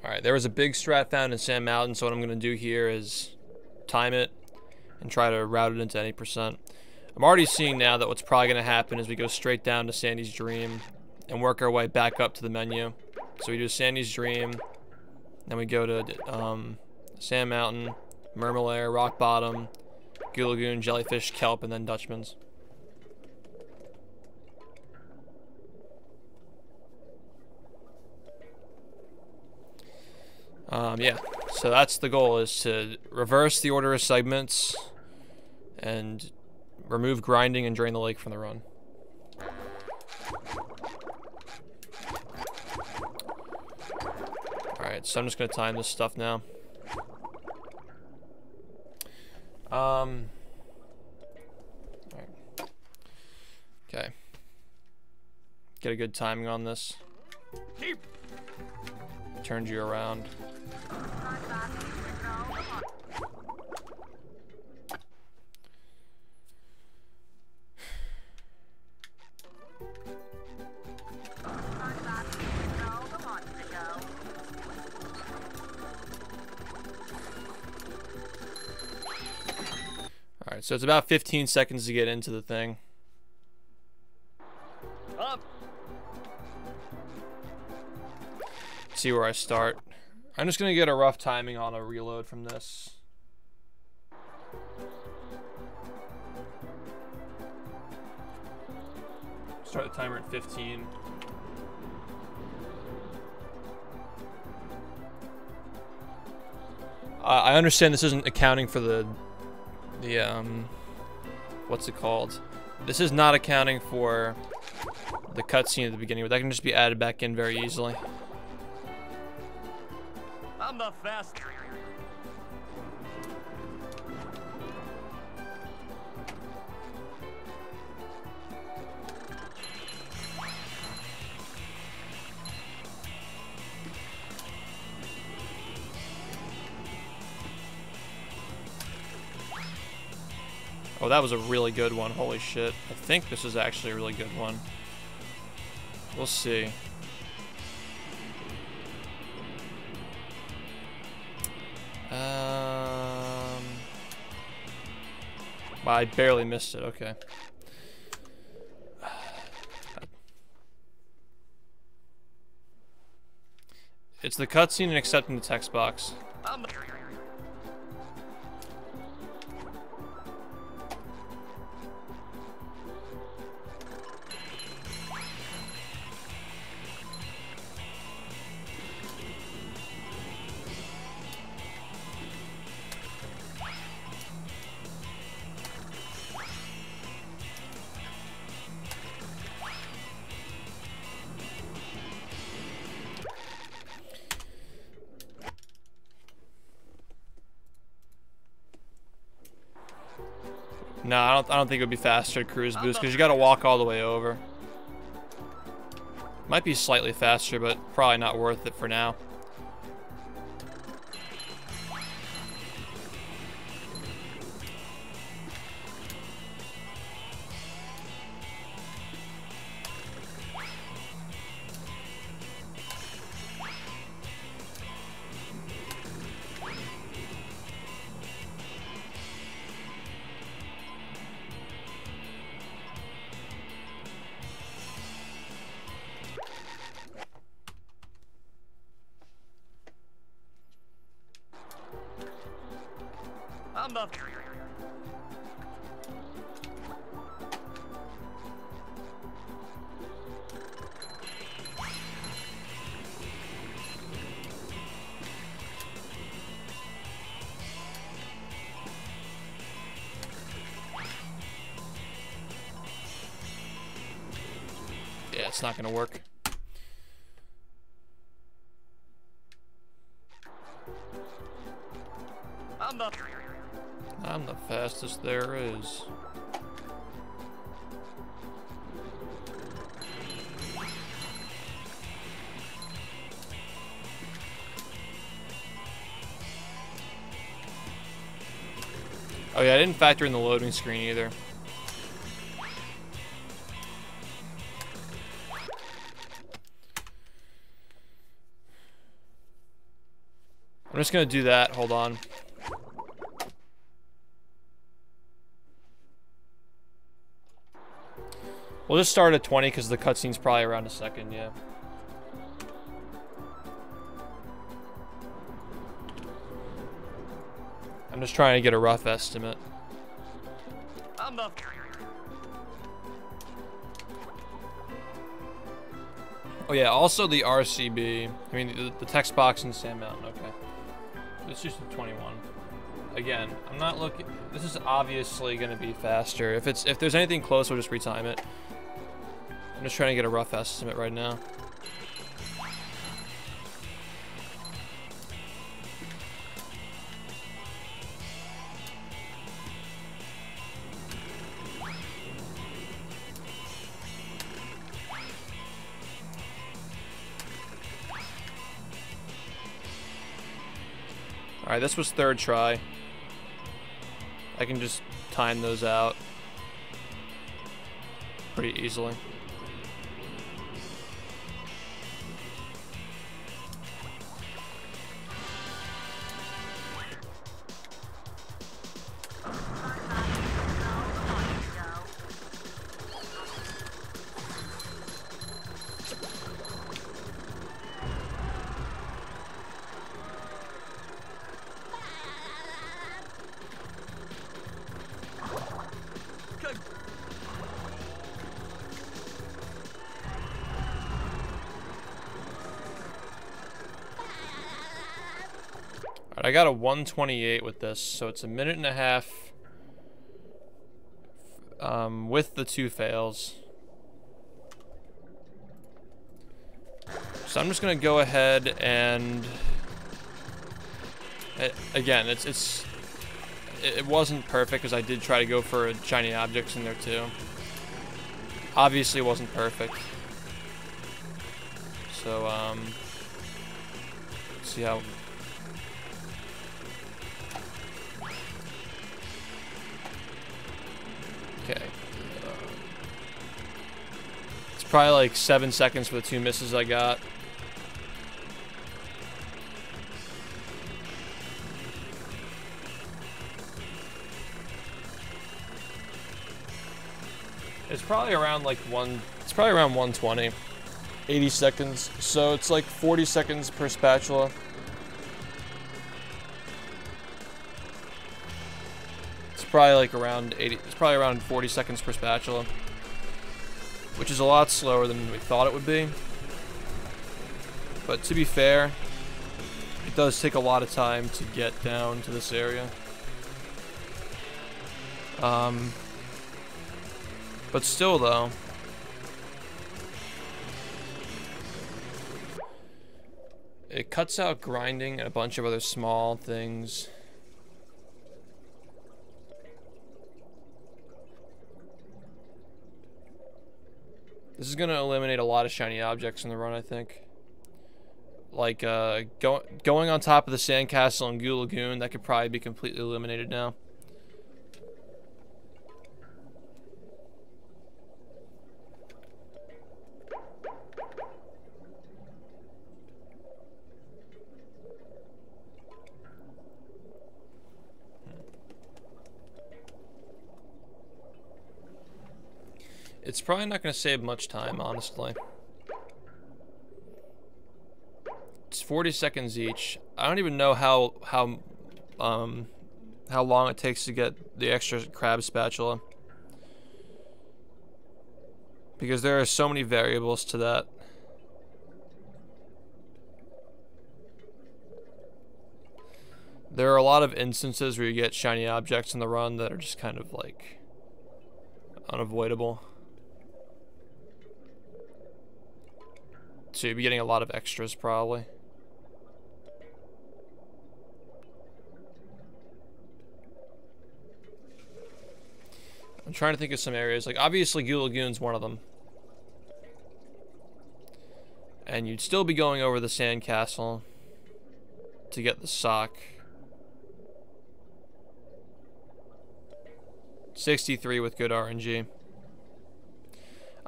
Alright, there was a big strat found in Sand Mountain, so what I'm going to do here is time it and try to route it into any percent. I'm already seeing now that what's probably going to happen is we go straight down to Sandy's Dream and work our way back up to the menu. So we do Sandy's Dream, then we go to Sand Mountain, Murmelair, Rock Bottom, Goo Lagoon, Jellyfish, Kelp, and then Dutchman's. Yeah, so that's the goal, is to reverse the order of segments and remove grinding and drain the lake from the run. Alright, so I'm just going to time this stuff now. Alright. Okay. Get a good timing on this. Turned you around. Alright, so it's about 15 seconds to get into the thing. Up. See where I start. I'm just gonna get a rough timing on a reload from this. Start the timer at 15. I understand this isn't accounting for the what's it called? This is not accounting for the cutscene at the beginning, but that can just be added back in very easily. I'm the fast. Oh, that was a really good one. Holy shit. I think this is actually a really good one. We'll see. I barely missed it. Okay. It's the cutscene and accepting the text box. No, I don't think it would be faster to cruise boost because you got to walk all the way over. Might be slightly faster, but probably not worth it for now. I'm the. Yeah, it's not gonna work. I'm the fastest there is. Oh yeah, I didn't factor in the loading screen either. I'm just gonna do that. Hold on. We'll just start at 20 because the cutscene's probably around a second, yeah. I'm just trying to get a rough estimate. I'm the... Oh yeah, also the RCB. I mean, the text box in Sand Mountain, okay. It's just a 21. Again, I'm not looking... This is obviously going to be faster. If there's anything close, we'll just retime it. I'm just trying to get a rough estimate right now. Alright, this was third try. I can just time those out pretty easily. I got a 128 with this, so it's a minute and a half with the 2 fails. So I'm just gonna go ahead and again, it wasn't perfect because I did try to go for shiny objects in there too. Obviously, it wasn't perfect. So let's see how. Okay. It's probably like 7 seconds for the 2 misses I got. It's probably around like it's probably around 120. 80 seconds. So it's like 40 seconds per spatula. Probably like around 80. It's probably around 40 seconds per spatula, which is a lot slower than we thought it would be. But to be fair, it does take a lot of time to get down to this area. But still though, it cuts out grinding and a bunch of other small things. This is going to eliminate a lot of shiny objects in the run, I think. Like, going on top of the sandcastle in Goo Lagoon, that could probably be completely eliminated now. It's probably not going to save much time, honestly. It's 40 seconds each. I don't even know how long it takes to get the extra crab spatula, because there are so many variables to that. There are a lot of instances where you get shiny objects in the run that are just kind of like unavoidable. So you'll be getting a lot of extras, probably. I'm trying to think of some areas. Like, obviously, Goo Lagoon's one of them. And you'd still be going over the sandcastle to get the sock. 63 with good RNG.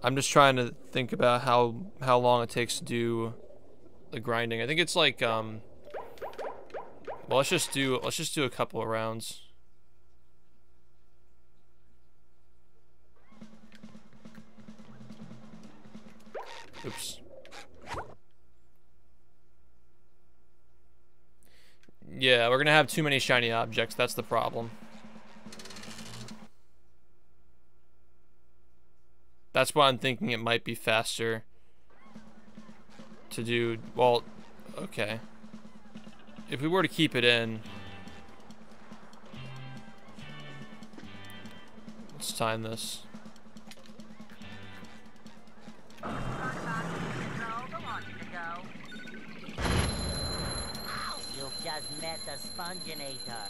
I'm just trying to think about how long it takes to do the grinding. I think it's like Well, let's just do a couple of rounds. Oops. Yeah, we're gonna have too many shiny objects. That's the problem. That's why I'm thinking it might be faster to do. Well, okay. If we were to keep it in, let's time this. You've just met the Sponginator.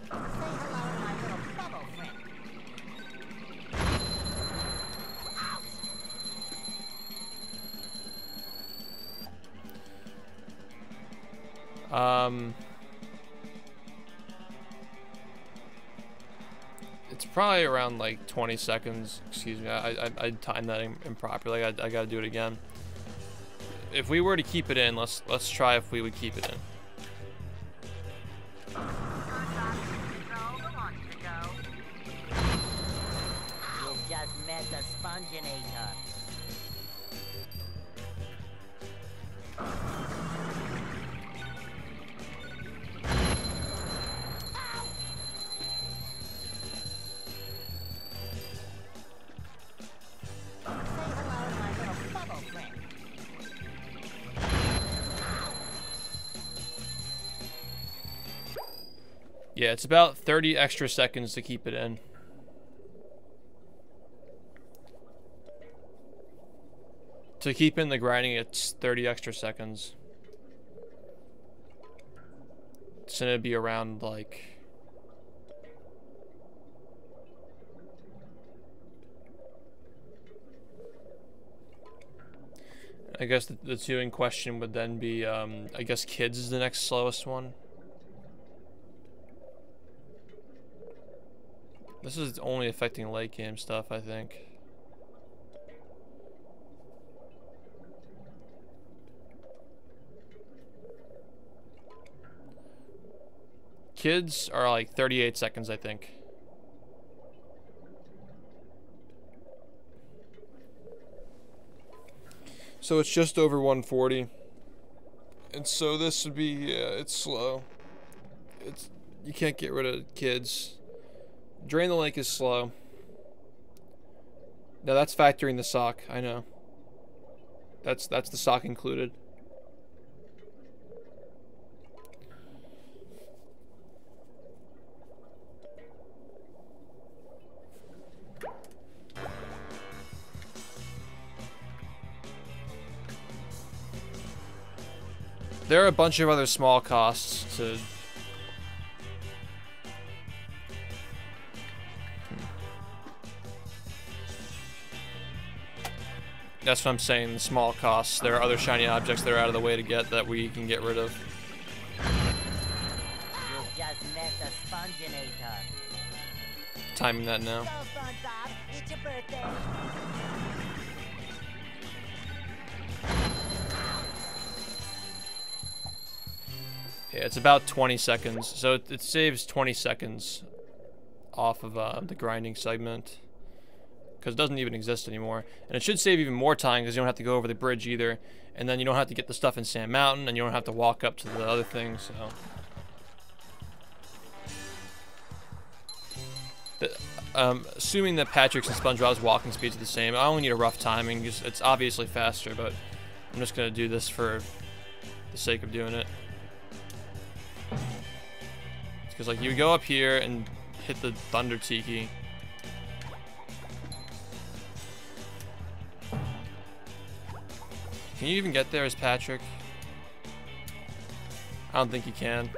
Say hello to my little bubble friend. It's probably around like 20 seconds. Excuse me, I timed that improperly. I gotta do it again. If we were to keep it in, let's try if we would keep it in. You've just met the Sponginator. Yeah, it's about 30 extra seconds to keep it in. To keep in the grinding, it's 30 extra seconds. It's gonna be around like... I guess the two in question would then be, I guess Kids is the next slowest one. This is only affecting late game stuff, I think. Kids are like 38 seconds, I think. So it's just over 140. And so this would be, yeah, it's slow. You can't get rid of Kids. Drain the Lake is slow. Now that's factoring the sock, I know. That's the sock included. There are a bunch of other small costs to... That's what I'm saying, the small costs. There are other shiny objects that are out of the way to get that we can get rid of. You've just met the Sponginator. Timing that now. So, SpongeBob, it's your birthday. Yeah, it's about 20 seconds. So it saves 20 seconds off of the grinding segment. Because it doesn't even exist anymore. And it should save even more time because you don't have to go over the bridge either. And then you don't have to get the stuff in Sand Mountain, and you don't have to walk up to the other things, so... assuming that Patrick's and SpongeBob's walking speeds are the same, I only need a rough timing. It's obviously faster, but I'm just going to do this for the sake of doing it. Because, like, you go up here and hit the Thunder Tiki. Can you even get there as Patrick? I don't think you can.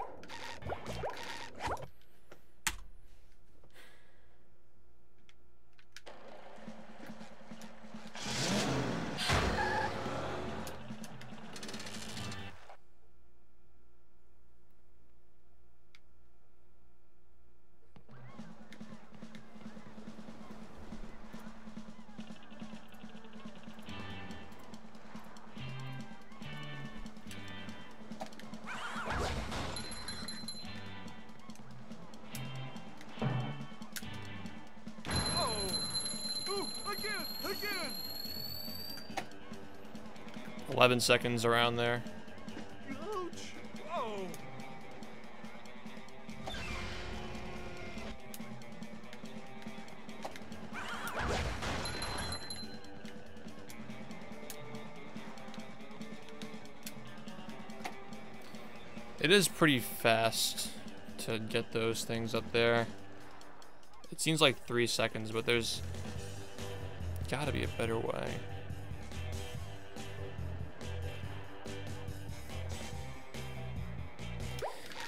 11 seconds around there. Ouch. Whoa. It is pretty fast to get those things up there. It seems like 3 seconds, but there's gotta be a better way.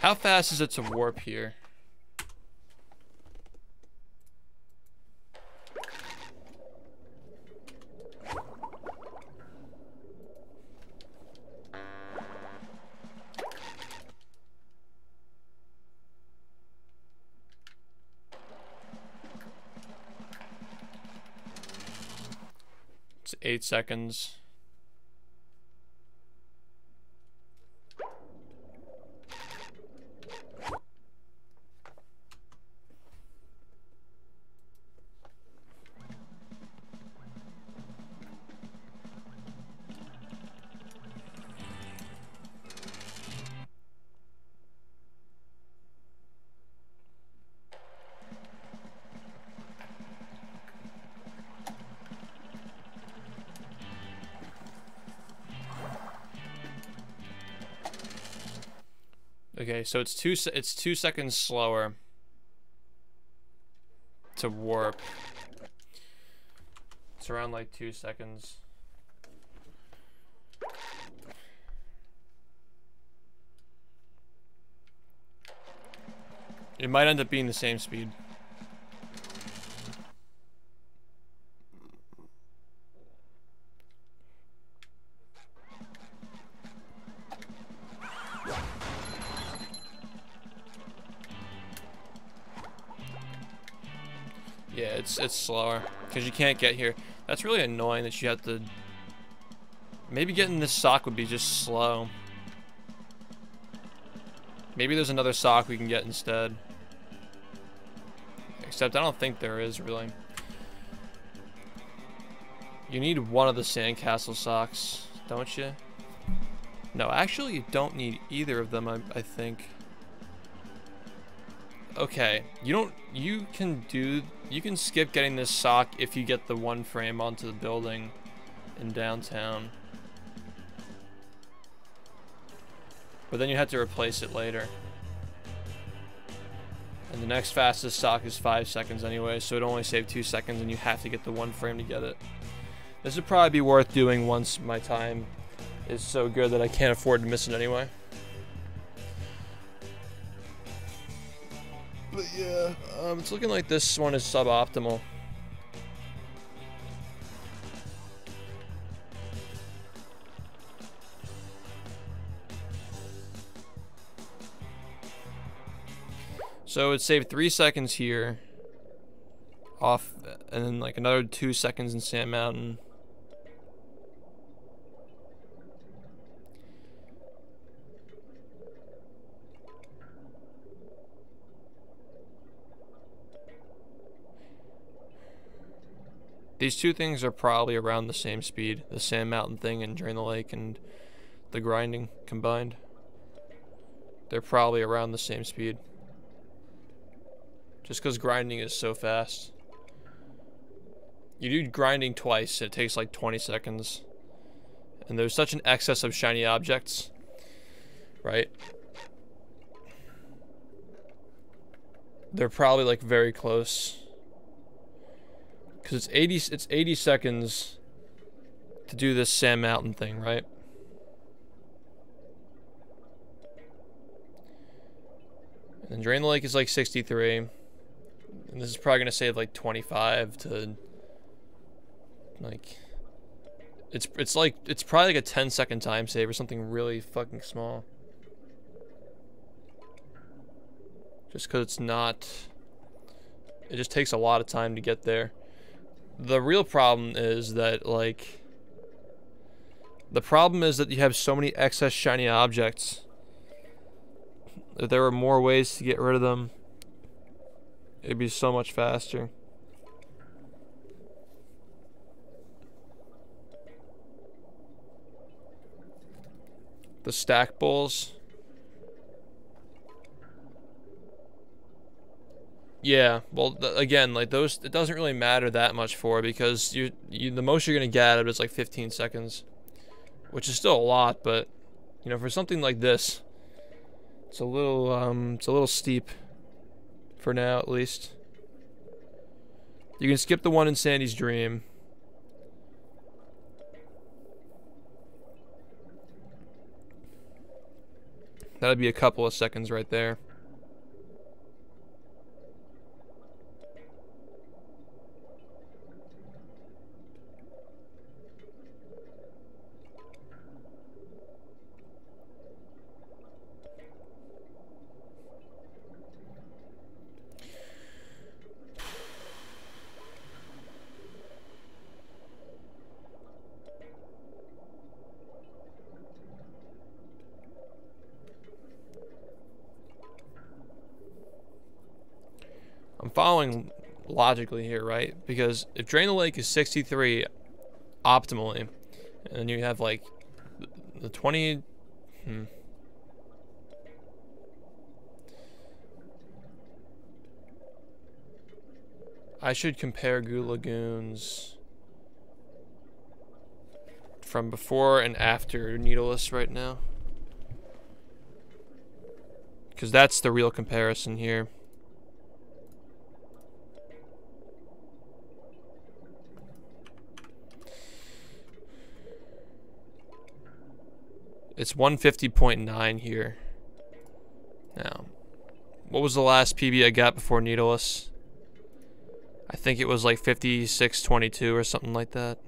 How fast is it to warp here? It's 8 seconds. Okay, so it's 2 seconds slower to warp. It's around like 2 seconds. It might end up being the same speed. Yeah, it's slower because you can't get here. That's really annoying that you have to. Maybe getting this sock would be just slow. Maybe there's another sock we can get instead. Except I don't think there is really. You need one of the sandcastle socks, don't you? No, actually you don't need either of them, I think. Okay, you can skip getting this sock if you get the one frame onto the building in downtown. But then you have to replace it later. And the next fastest sock is 5 seconds anyway, so it only saved 2 seconds and you have to get the one frame to get it. This would probably be worth doing once my time is so good that I can't afford to miss it anyway. But yeah, it's looking like this one is suboptimal. So it saved 3 seconds here off, and then like another 2 seconds in Sand Mountain. These two things are probably around the same speed. The Sand Mountain thing and Drain the Lake and the grinding combined. They're probably around the same speed. Just because grinding is so fast. You do grinding twice, it takes like 20 seconds. And there's such an excess of shiny objects. Right? They're probably like very close. Because it's 80 seconds to do this Sand Mountain thing, right? And then Drain the Lake is like 63. And this is probably going to save like 25 to like it's probably like a 10-second time save or something really fucking small. Just because it just takes a lot of time to get there. The real problem is that, like, you have so many excess shiny objects. If there were more ways to get rid of them, it'd be so much faster. The stack bowls. Yeah, well, again, like those, it doesn't really matter that much for, because the most you're gonna get out of it is like 15 seconds, which is still a lot, but you know, for something like this, it's a little steep for now, at least. You can skip the one in Sandy's Dream. That'd be a couple of seconds right there. I'm following logically here, right? Because if Drain the Lake is 63 optimally, and you have like the 20... I should compare Goo Lagoons from before and after Needleless right now, because that's the real comparison here. It's 150.9 here. Now, what was the last PB I got before Needleless? I think it was like 56.22 or something like that.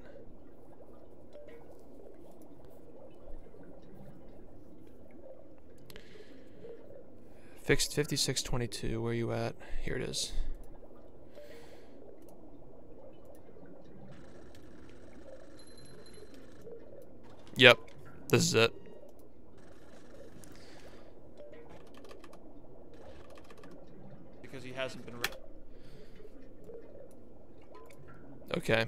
Fixed 56.22. Where you at? Here it is. Yep, this is it. Because he hasn't been. Okay.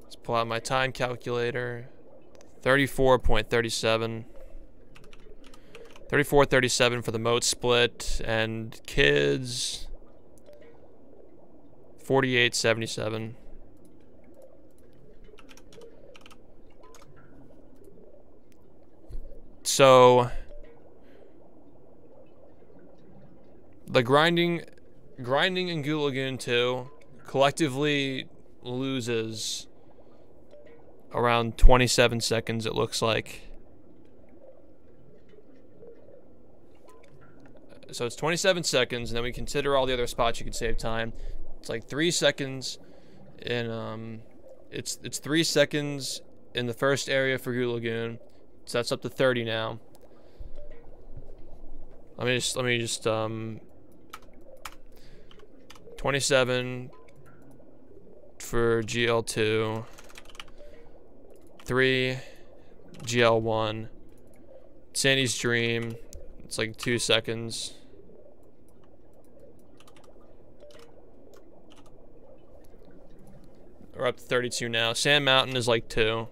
Let's pull out my time calculator. 34.37. 34.37 for the moat split, and kids 48.77. So the grinding in Goo Lagoon 2 collectively loses around 27 seconds, it looks like. So it's 27 seconds, and then we consider all the other spots you can save time. It's like 3 seconds in it's 3 seconds in the first area for Goo Lagoon. So that's up to 30 now. Let me just 27 for GL2, 3 GL1, Sandy's Dream, it's like 2 seconds. We're up to 32 now. Sand Mountain is like 2.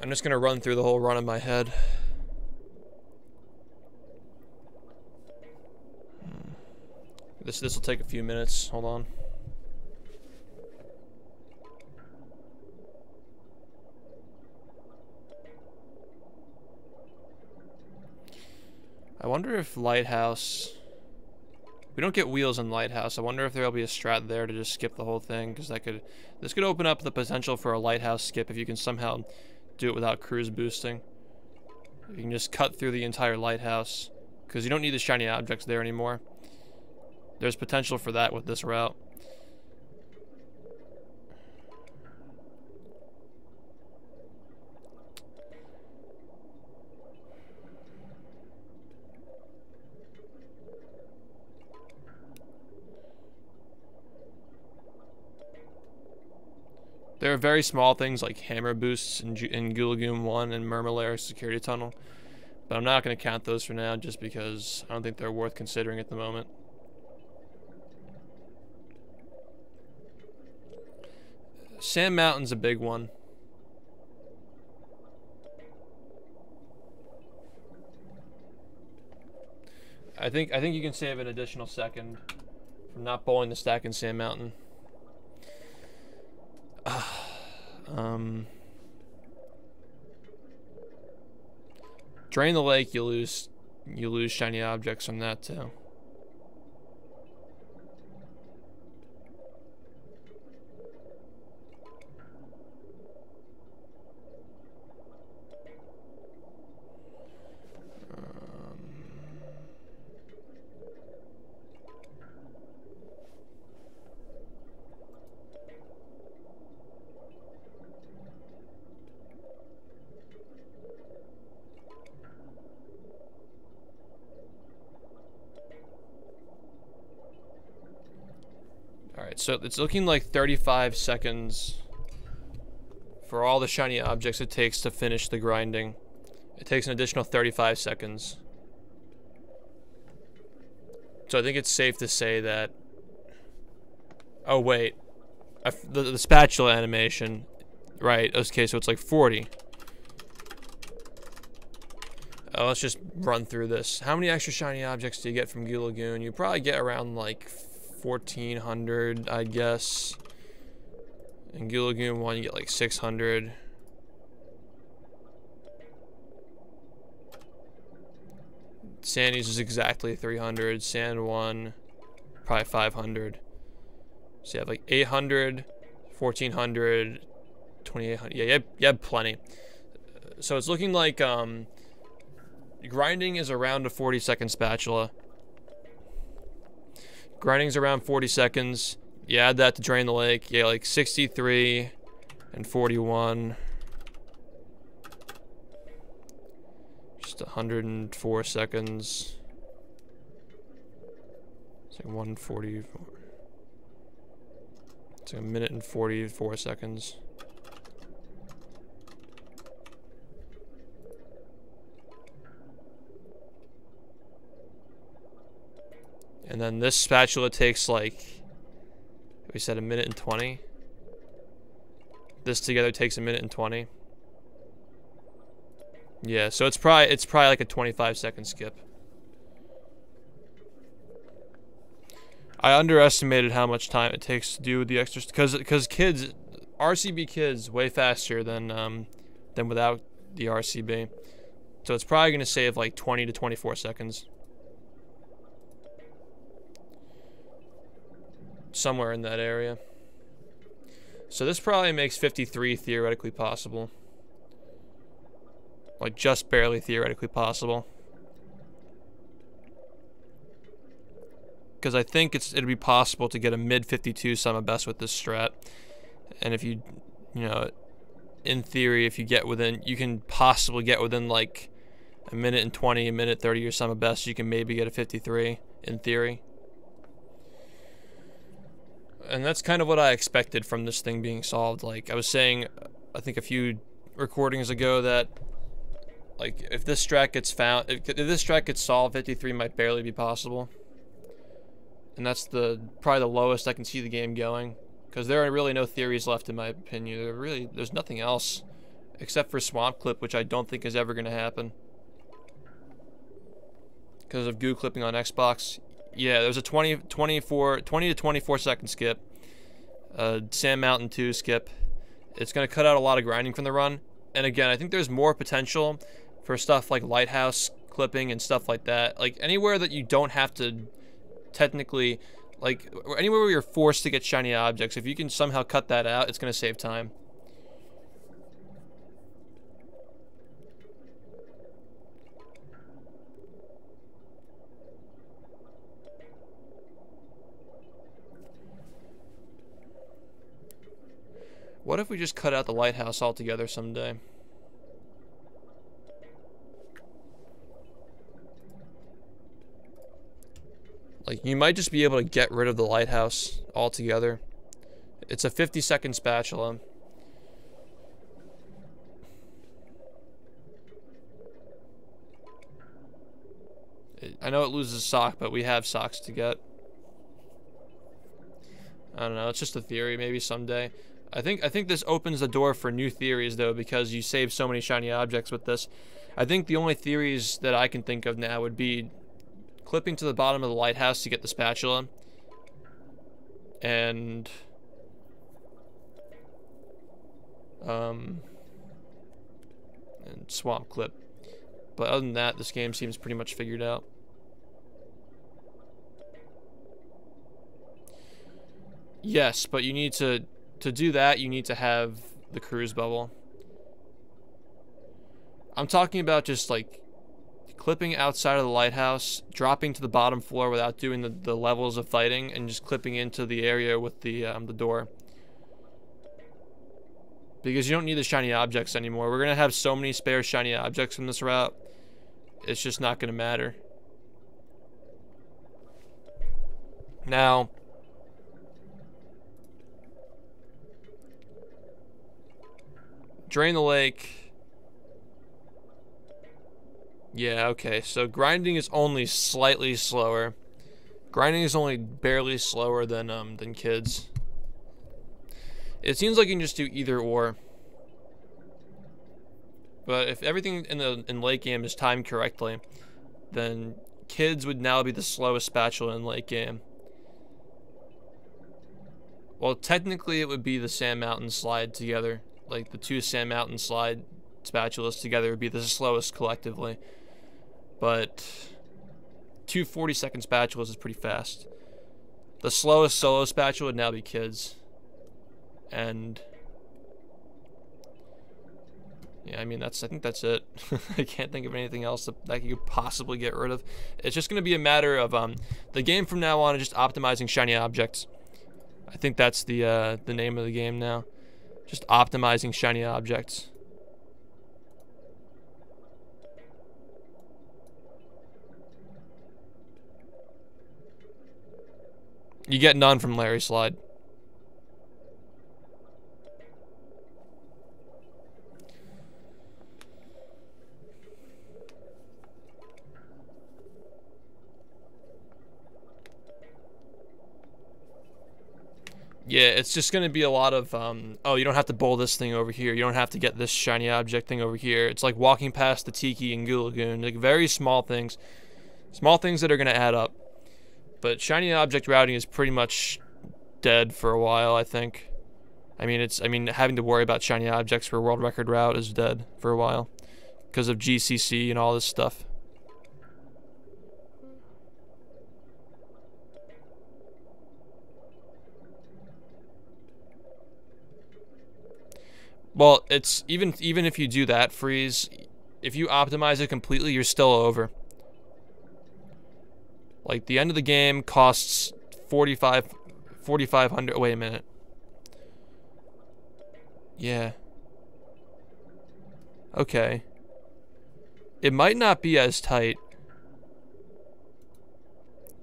I'm just gonna run through the whole run in my head. This will take a few minutes. Hold on. I wonder if Lighthouse... We don't get wheels in Lighthouse. I wonder if there'll be a strat there to just skip the whole thing, because this could open up the potential for a Lighthouse skip if you can somehow do it without cruise boosting. You can just cut through the entire Lighthouse, because you don't need the shiny objects there anymore. There's potential for that with this route. There are very small things like hammer boosts in Gulagoon 1 and Murmelair Security Tunnel, but I'm not going to count those for now just because I don't think they're worth considering at the moment. Sand Mountain's a big one. I think you can save an additional second from not bowling the stack in Sand Mountain. Drain the Lake, you lose shiny objects from that too. Alright, so it's looking like 35 seconds for all the shiny objects it takes to finish the grinding. It takes an additional 35 seconds. So I think it's safe to say that... Oh, wait. The spatula animation. Right, okay, so it's like 40. Let's just run through this. How many extra shiny objects do you get from Gulagoon? You probably get around like 1,400, I guess. In Gulagoon 1, you get like 600. Sandy's is exactly 300. Sand 1, probably 500. So you have like 800, 1,400, 2,800. Yeah, you have plenty. So it's looking like grinding is around a 40-second spatula. Grinding's around 40 seconds. You add that to Drain the Lake. Yeah, like 63 and 41. Just 104 seconds. It's like 144. It's like a minute and 44 seconds. And then this spatula takes like, we said a minute and 20. This together takes a minute and 20. Yeah, so it's probably like a 25-second skip. I underestimated how much time it takes to do the extra, because kids, RCB kids, way faster than without the RCB. So it's probably going to save like 20 to 24 seconds. Somewhere in that area. So this probably makes 53 theoretically possible. Like just barely theoretically possible. Because I think it'd be possible to get a mid 52 sum of best with this strat. And if you know, in theory, if you get within, you can possibly get within like a minute and 20, a minute 30 your sum of best, you can maybe get a 53 in theory. And that's kind of what I expected from this thing being solved. Like I was saying, I think a few recordings ago that, like, if this strat gets found, if this strat gets solved, 53 might barely be possible. And that's probably the lowest I can see the game going, because there are really no theories left in my opinion. There's nothing else except for Swamp Clip, which I don't think is ever going to happen because of goo clipping on Xbox. Yeah, there's a 20 to 24 second skip. Sand Mountain 2 skip. It's going to cut out a lot of grinding from the run. And again, I think there's more potential for stuff like Lighthouse clipping and stuff like that. Like anywhere that you don't have to technically, like anywhere where you're forced to get shiny objects, if you can somehow cut that out, it's going to save time. What if we just cut out the lighthouse altogether someday? Like, you might just be able to get rid of the lighthouse altogether. It's a 50-second spatula. I know it loses sock, but we have socks to get. I don't know. It's just a theory. Maybe someday. I think this opens the door for new theories, though, because you save so many shiny objects with this. I think the only theories that I can think of now would be clipping to the bottom of the lighthouse to get the spatula. And swamp clip. But other than that, this game seems pretty much figured out. Yes, but you need to do that, you need to have the cruise bubble. I'm talking about just like clipping outside of the lighthouse, dropping to the bottom floor without doing the levels of fighting, and just clipping into the area with the door. Because you don't need the shiny objects anymore. We're gonna have so many spare shiny objects from this route. It's just not gonna matter. Now, drain the lake. Yeah, okay. So grinding is only slightly slower. Grinding is only barely slower than kids. It seems like you can just do either or. But if everything in late game is timed correctly, then kids would now be the slowest spatula in late game. Well, technically it would be the Sand Mountain slide together. Like the two Sand Mountain slide spatulas together would be the slowest collectively. But 2 40-second spatulas is pretty fast. The slowest solo spatula would now be kids. And yeah, I mean I think that's it. I can't think of anything else that you could possibly get rid of. It's just gonna be a matter of the game from now on is just optimizing shiny objects. I think that's the name of the game now. Just optimizing shiny objects. You get none from Larry Slide. Yeah, it's just going to be a lot of, oh, you don't have to bowl this thing over here. You don't have to get this shiny object thing over here. It's like walking past the Tiki and Goo Lagoon. Like, very small things. Small things that are going to add up. But shiny object routing is pretty much dead for a while, I think. I mean, having to worry about shiny objects for a world record route is dead for a while. Because of GCC and all this stuff. Well, it's even if you do that freeze, if you optimize it completely, you're still over. Like the end of the game costs 4,500. Wait a minute. Yeah. Okay. It might not be as tight.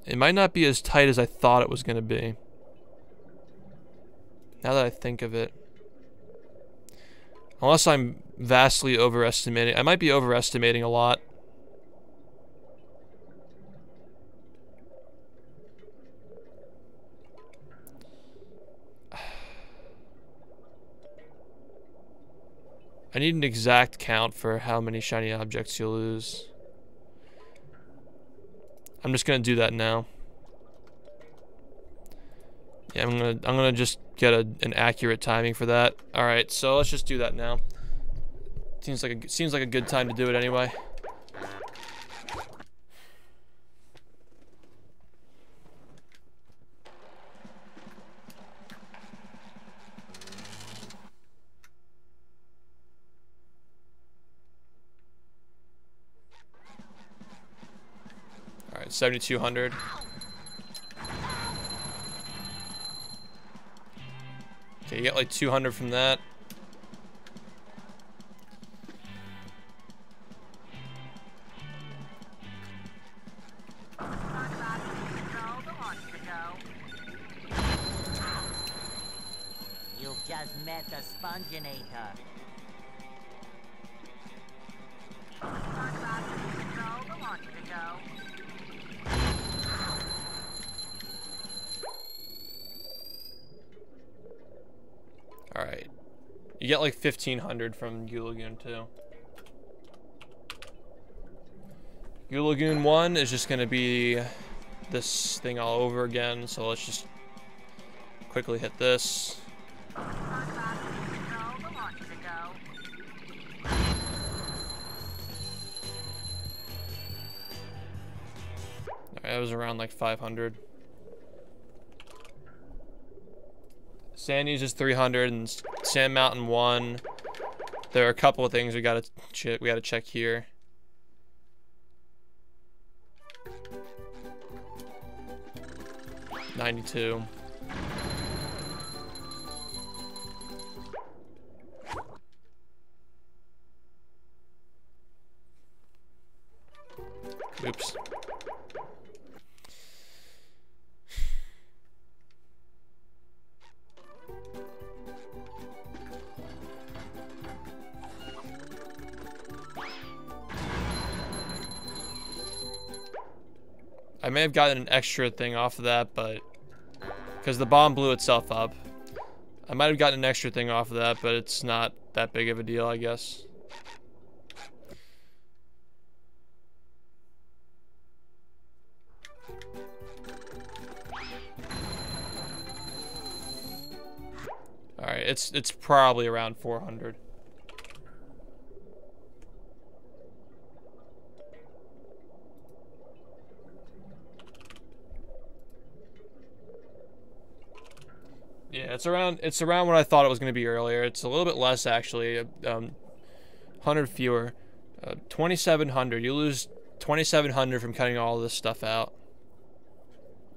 It might not be as tight as I thought it was going to be. Now that I think of it. Unless I'm vastly overestimating. I might be overestimating a lot. I need an exact count for how many shiny objects you'll lose. I'm just gonna do that now. Yeah, I'm gonna just get an accurate timing for that. All right, so let's just do that now. Seems like a good time to do it anyway. All right, 7,200. Okay, you get like 200 from that. You've just met the Sponginator. Alright. You get like 1,500 from Goo Lagoon 2. Goo Lagoon 1 is just gonna be this thing all over again, so let's just quickly hit this. That was around like 500. Sandy's is 300 and Sand Mountain 1. There are a couple of things we gotta check here. $92. Oops. I may have gotten an extra thing off of that, but because the bomb blew itself up. I might have gotten an extra thing off of that, but it's not that big of a deal, I guess. Alright, it's probably around 400. Yeah, it's around what I thought it was going to be earlier. It's a little bit less actually. 100 fewer. 2,700. You lose 2,700 from cutting all this stuff out.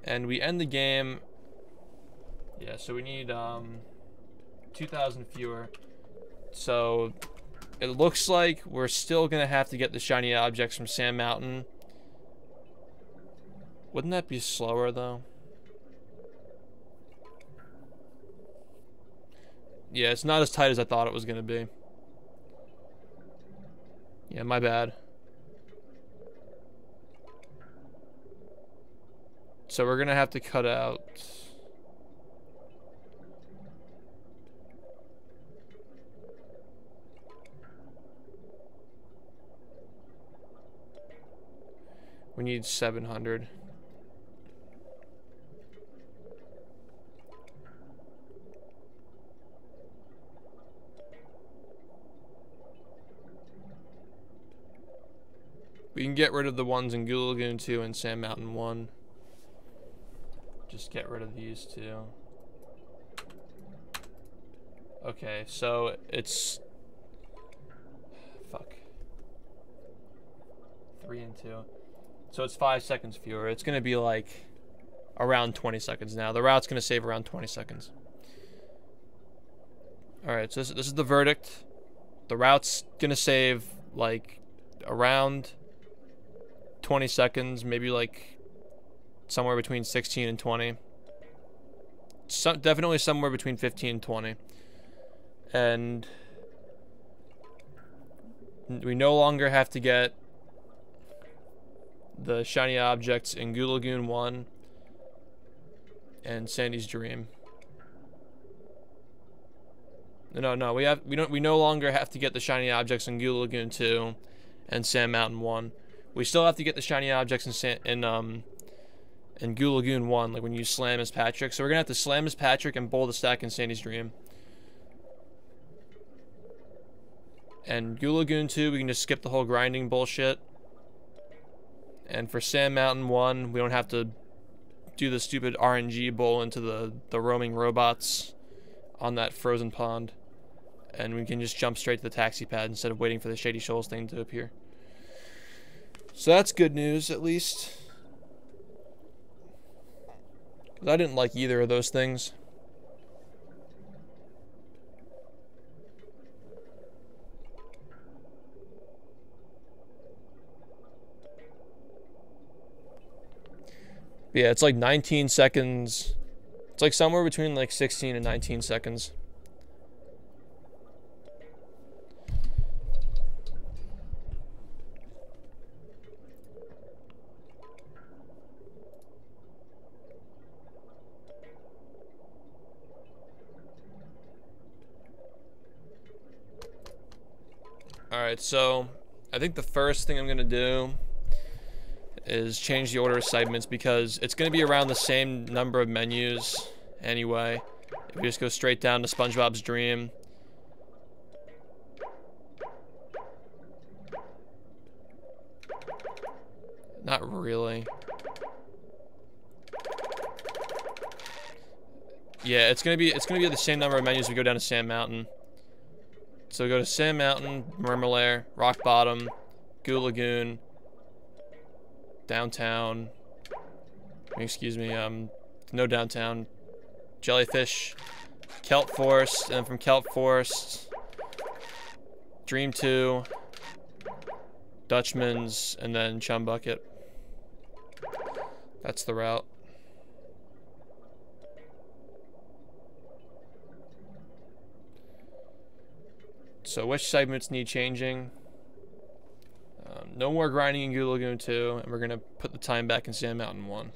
And we end the game. Yeah, so we need 2,000 fewer. So it looks like we're still going to have to get the shiny objects from Sand Mountain. Wouldn't that be slower though? Yeah, it's not as tight as I thought it was going to be. Yeah, my bad. So we're going to have to cut out... We need 700. We can get rid of the ones in Goo Lagoon 2 and Sand Mountain 1. Just get rid of these two. Okay, so it's... Fuck. 3 and 2. So it's 5 seconds fewer. It's going to be like around 20 seconds now. The route's going to save around 20 seconds. Alright, so this is the verdict. The route's going to save like around 20 seconds, maybe like somewhere between 16 and 20. Definitely somewhere between 15 and 20. And we no longer have to get the shiny objects in Goo Lagoon 1 and Sandy's Dream. No, we no longer have to get the shiny objects in Goo Lagoon 2 and Sand Mountain 1. We still have to get the shiny objects in Goo Lagoon 1, like when you slam as Patrick. So we're gonna have to slam as Patrick and bowl the stack in Sandy's Dream. And Goo Lagoon 2, we can just skip the whole grinding bullshit. And for Sand Mountain 1, we don't have to do the stupid RNG bowl into the roaming robots on that frozen pond. And we can just jump straight to the taxi pad instead of waiting for the Shady Shoals thing to appear. So that's good news, at least. 'Cause I didn't like either of those things. But yeah, it's like 19 seconds. It's like somewhere between like 16 and 19 seconds. Alright, so I think the first thing I'm going to do is change the order of segments because it's going to be around the same number of menus anyway. If you just go straight down to SpongeBob's Dream. Not really. Yeah, it's gonna be the same number of menus we go down to Sand Mountain. So go to Sand Mountain, Murmelair, Rock Bottom, Goo Lagoon, Downtown. Excuse me, no Downtown. Jellyfish, Kelp Forest, and then from Kelp Forest, Dream 2, Dutchman's, and then Chum Bucket. That's the route. So which segments need changing? No more grinding in Goo Lagoon 2, and we're going to put the time back in Sand Mountain 1.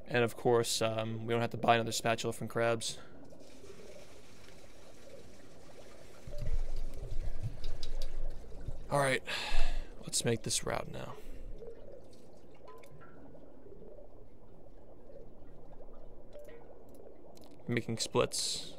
And of course, we don't have to buy another spatula from Krabs. Alright, let's make this route now. Making splits.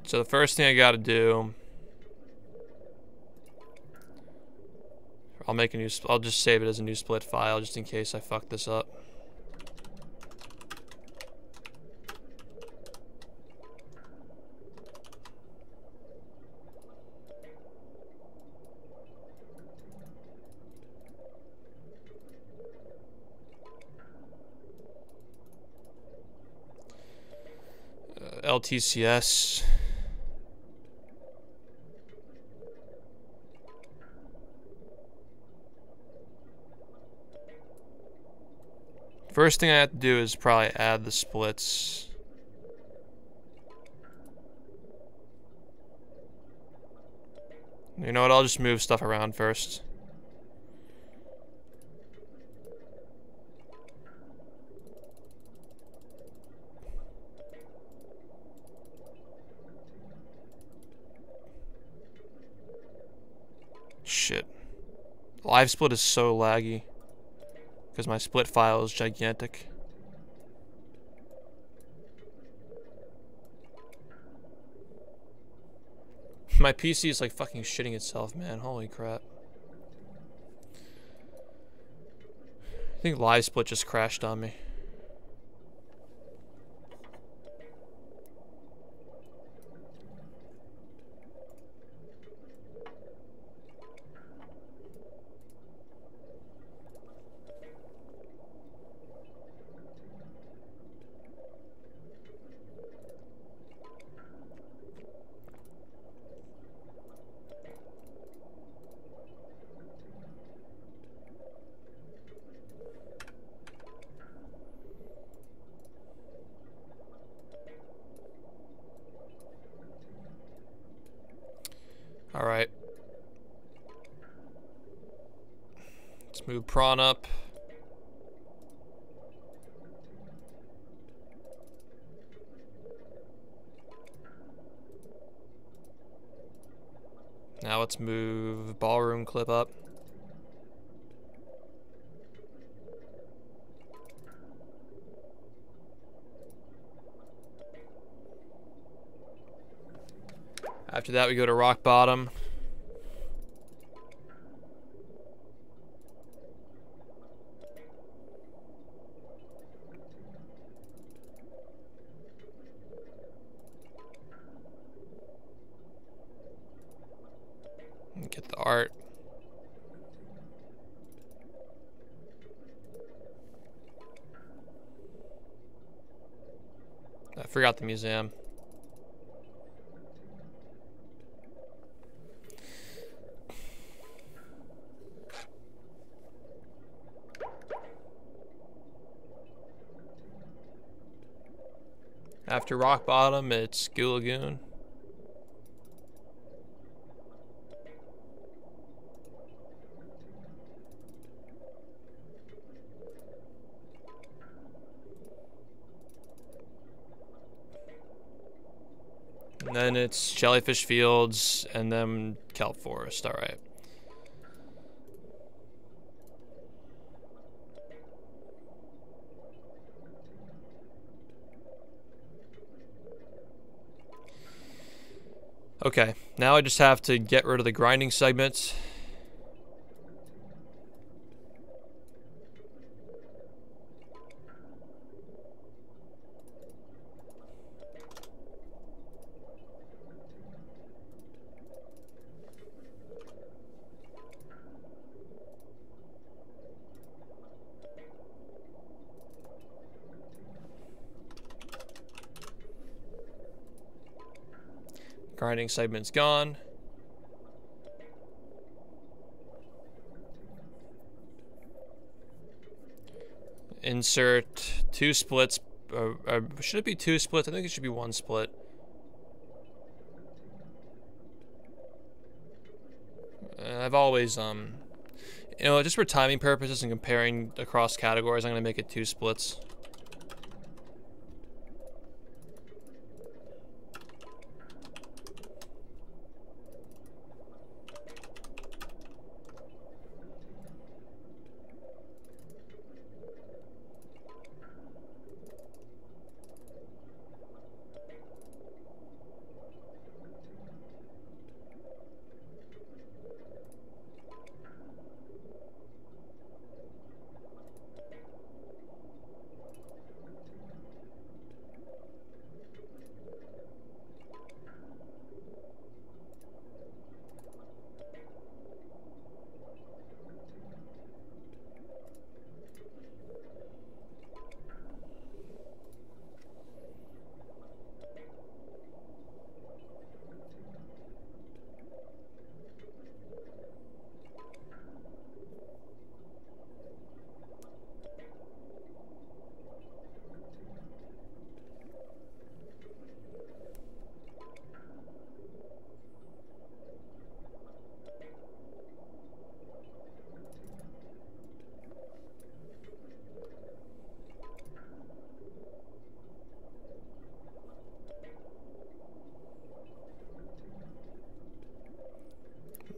So the first thing I gotta do, I'll just save it as a new split file just in case I fuck this up. LTCS. First thing I have to do is probably add the splits. You know what, I'll just move stuff around first. Shit. Live split is so laggy. Because my split file is gigantic. My PC is like fucking shitting itself, man. Holy crap. I think live split just crashed on me. Alright. Let's move prawn up. Now let's move ballroom clip up. After that, we go to rock bottom. Get the art. I forgot the museum. After rock bottom, it's Goo Lagoon. And then it's Jellyfish Fields, and then Kelp Forest. All right. Okay, now I just have to get rid of the grinding segments. Grinding segment's gone. Insert 2 splits. Should it be 2 splits? I think it should be 1 split. I've always, you know, just for timing purposes and comparing across categories, I'm going to make it 2 splits.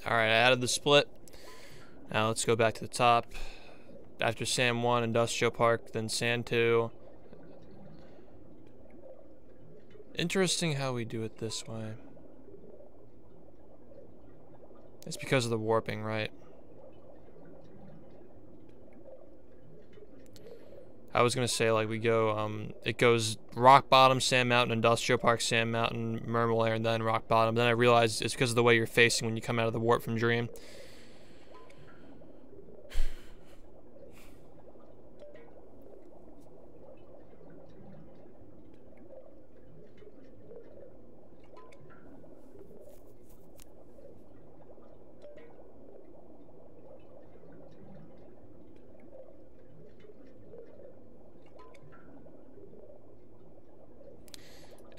Alright, I added the split. Now let's go back to the top. After Sand 1, Industrial Park, then Sand 2. Interesting how we do it this way. It's because of the warping, right? I was gonna say, like, we go, it goes Rock Bottom, Sand Mountain, Industrial Park, Sand Mountain, Mermal Air, and then Rock Bottom. Then I realized it's because of the way you're facing when you come out of the warp from Dream.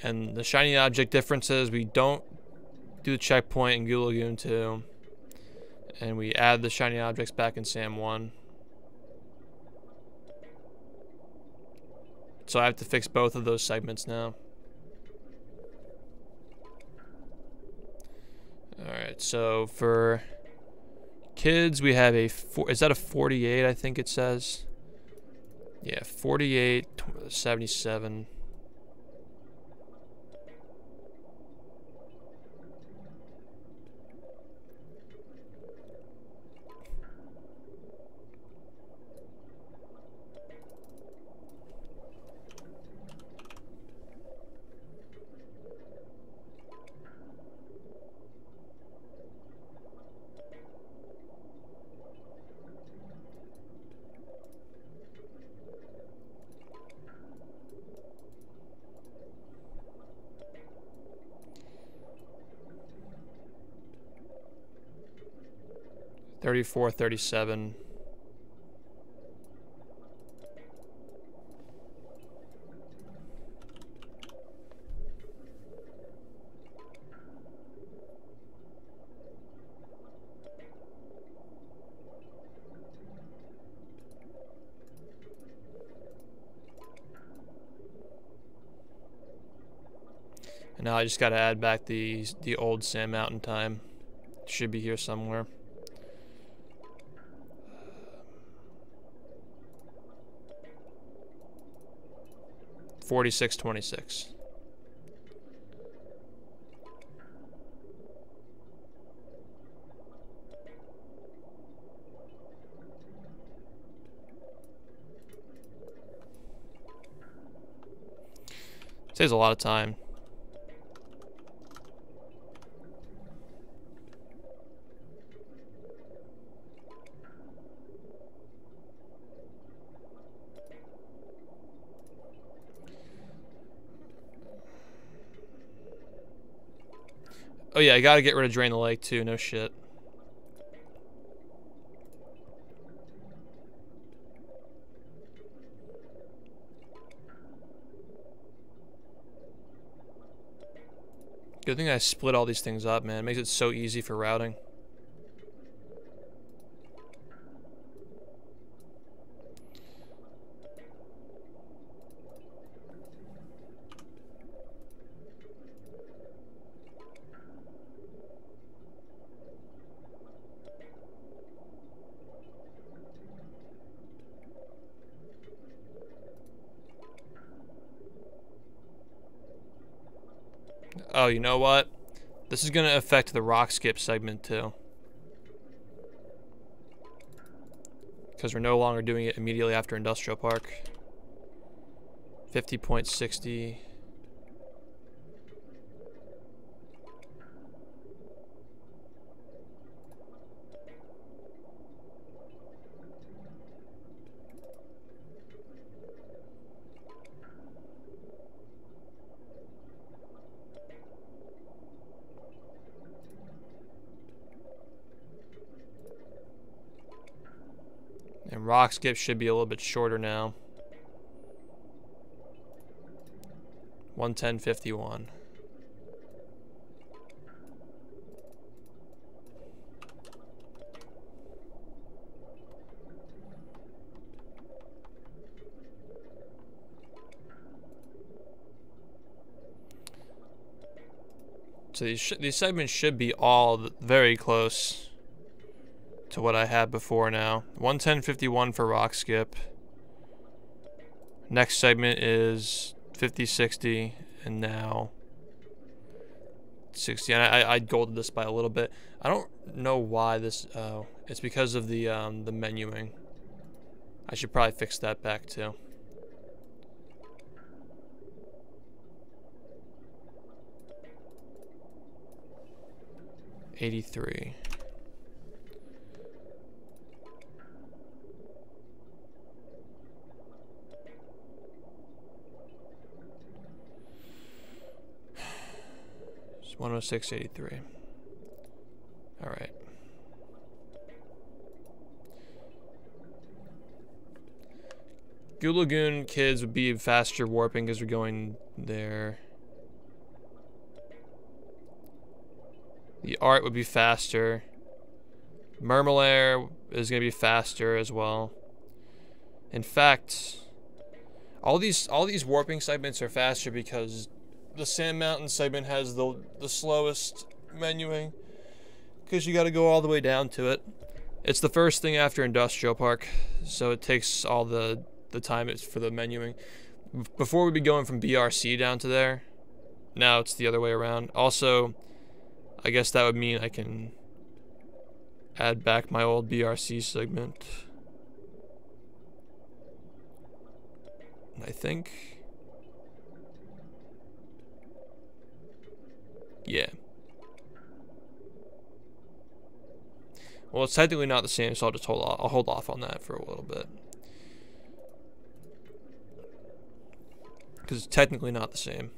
And the shiny object differences, we don't do the checkpoint in Goo Lagoon 2. And we add the shiny objects back in Sam 1. So I have to fix both of those segments now. Alright, So for kids, we have a is that a 48? I think it says. Yeah, 48, 77. $34, $37. And now I just got to add back the old Sand Mountain time. Should be here somewhere. $46.26. Saves a lot of time. Oh yeah, I gotta get rid of Drain the Lake too, no shit. Good thing I split all these things up, man. It makes it so easy for routing. Oh, you know what? This is going to affect the rock skip segment too. Because we're no longer doing it immediately after Industrial Park. 50.60. And rock skip should be a little bit shorter now. 110.51. So these segments should be all very close to what I had before now. 110.51 for rock skip. Next segment is 50.60, and now 60. And I golded this by a little bit. I don't know why this. Oh, it's because of the menuing. I should probably fix that back too. $83. It's 106.83. All right. Goo Lagoon kids would be faster warping because we're going there. The art would be faster. Murmelair is going to be faster as well. In fact, all these warping segments are faster because the Sand Mountain segment has the slowest menuing, because you got to go all the way down to it. It's the first thing after Industrial Park, so it takes all the time it's for the menuing. Before we'd be going from BRC down to there. Now it's the other way around. Also, I guess that would mean I can add back my old BRC segment. I think. Yeah. Well, it's technically not the same, so I'll just hold off. I'll hold off on that for a little bit. Because it's technically not the same.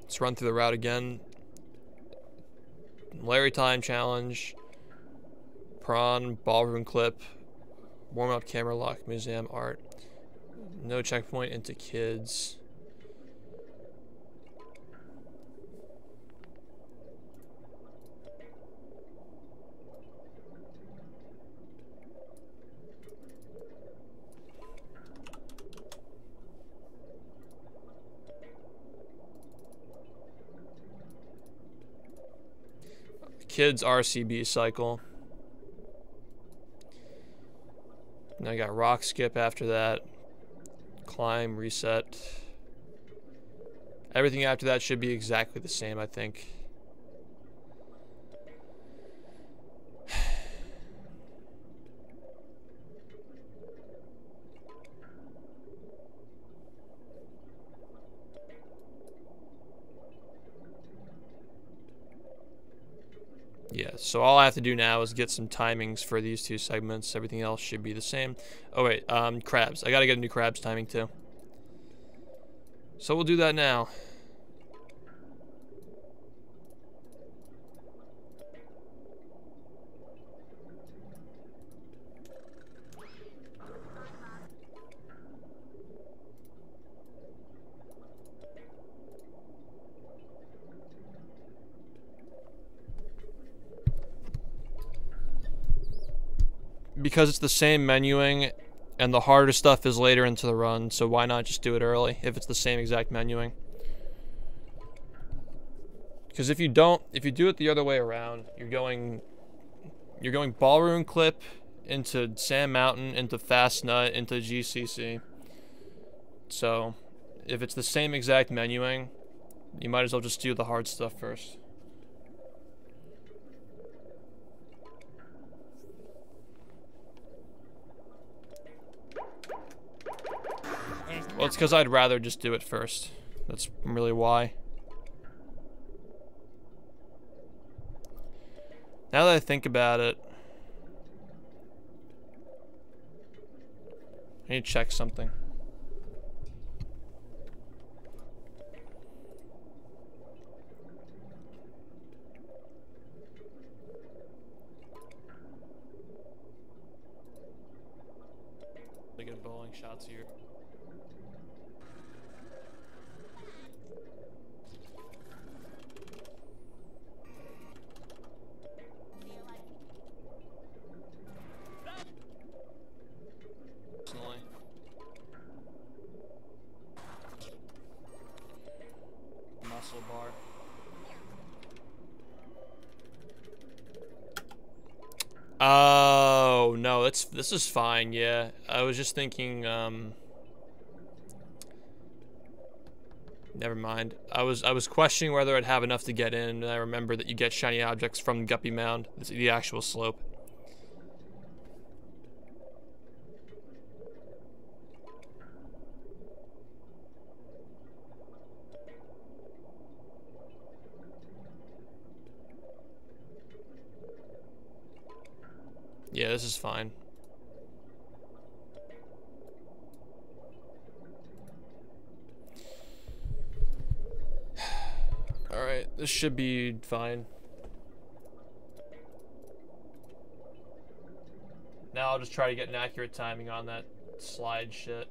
Let's run through the route again. Larry Time Challenge. Prawn, Ballroom Clip. Warm-up camera lock, museum art. No checkpoint into kids. Kids RCB cycle. Now I got rock skip after that. Climb, reset. Everything after that should be exactly the same, I think. Yeah, so all I have to do now is get some timings for these two segments. Everything else should be the same. Oh wait, crabs. I gotta get a new crabs timing too. So we'll do that now. Because it's the same menuing and the harder stuff is later into the run, so why not just do it early if it's the same exact menuing? Because if you do it the other way around, you're going Ballroom Clip into Sand Mountain, into Fast Nut, into GCC. So if it's the same exact menuing, you might as well just do the hard stuff first. Well, it's because I'd rather just do it first. That's really why. Now that I think about it, I need to check something. Get bowling shots here. Personally. Muscle bar. Oh no, this is fine. Yeah, I was just thinking. Never mind. I was questioning whether I'd have enough to get in, and I remember that you get shiny objects from Guppy Mound, the actual slope. Yeah, this is fine. Alright, this should be fine. Now I'll just try to get an accurate timing on that slide shit.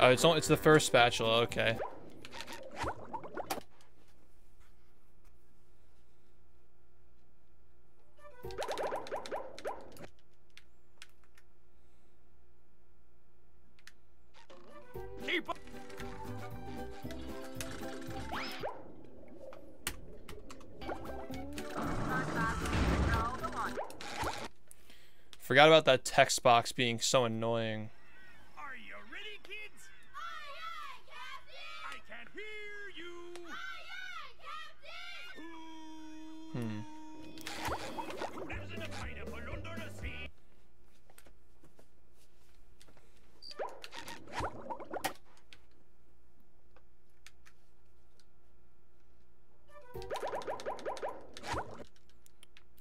Oh, it's the first spatula. Okay. Keep up. Forgot about that text box being so annoying. Are you ready, kids? I can't hear you. Lives in a pineapple under the sea.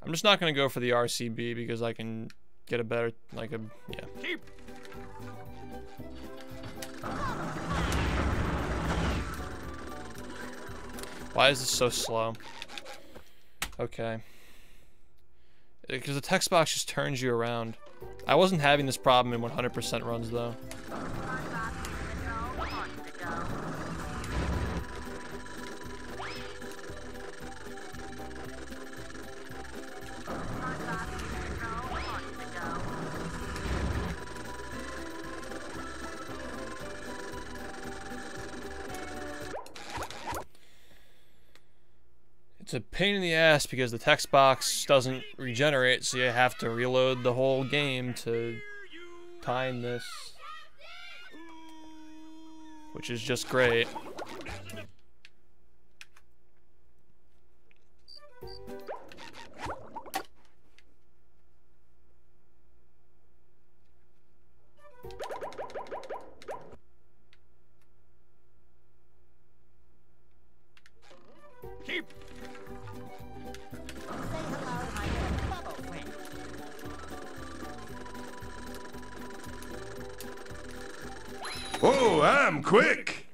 I'm just not gonna go for the RCB because I can get a better, yeah. Keep. Why is this so slow? Okay. Because the text box just turns you around. I wasn't having this problem in 100% runs though. It's a pain in the ass because the text box doesn't regenerate, so you have to reload the whole game to time this, which is just great. Keep. Say hello, my little bubble friend. Oh, I'm quick.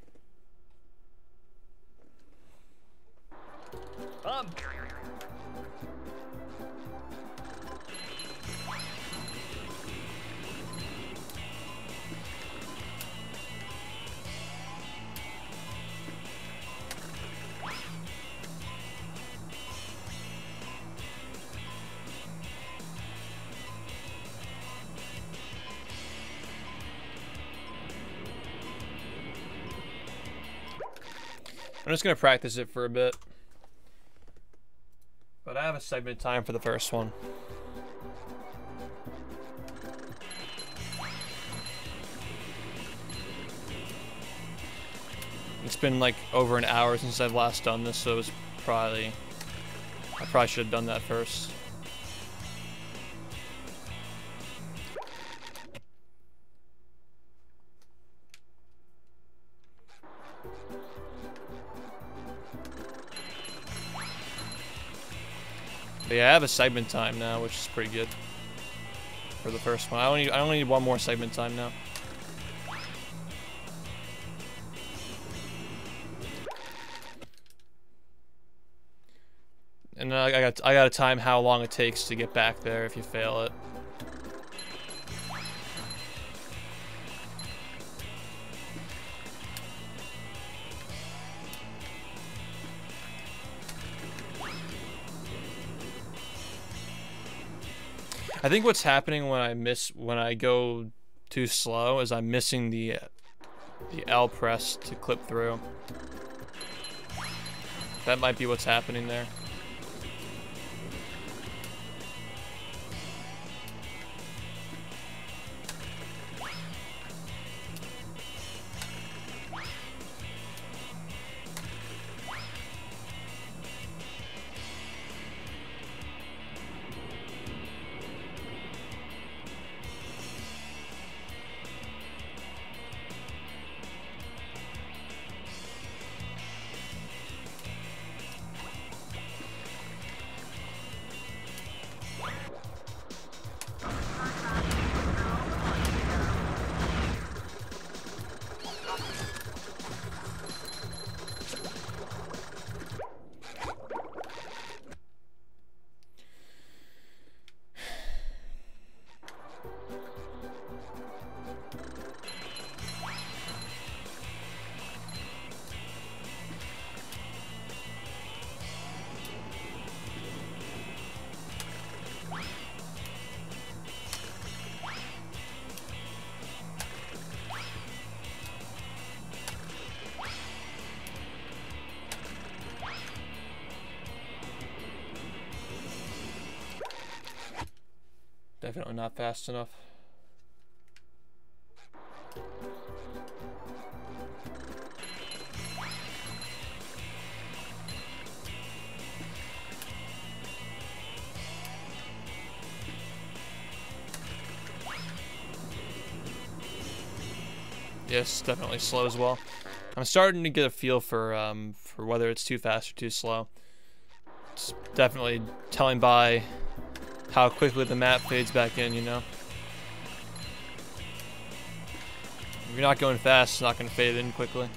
I'm just gonna practice it for a bit. But I have a segment time for the first one. It's been like over an hour since I've last done this, so it's I probably should have done that first. But yeah, I have a segment time now, which is pretty good for the first one. I only need one more segment time now. And I gotta time how long it takes to get back there if you fail it. I think what's happening when I go too slow is I'm missing the L press to clip through. That might be what's happening there. Definitely not fast enough. Yes, definitely slow as well. I'm starting to get a feel for whether it's too fast or too slow. It's definitely telling by how quickly the map fades back in, you know? If you're not going fast, it's not going to fade in quickly.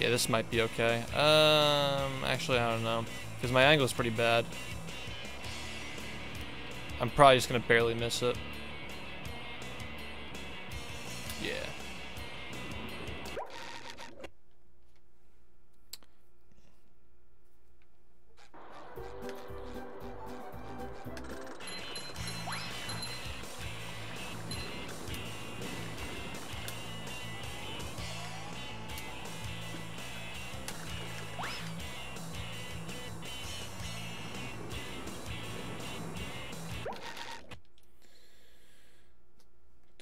Yeah, this might be okay. Actually, I don't know. Because my angle is pretty bad. I'm probably just going to barely miss it. Yeah.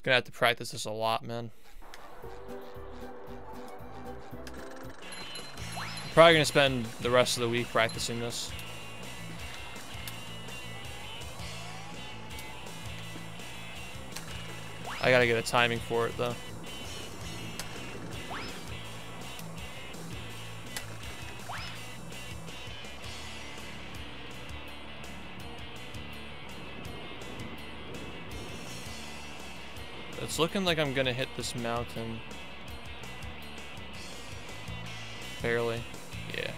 Gonna have to practice this a lot, man. Probably gonna spend the rest of the week practicing this. I gotta get a timing for it though. It's looking like I'm gonna hit this mountain. Barely. Yeah.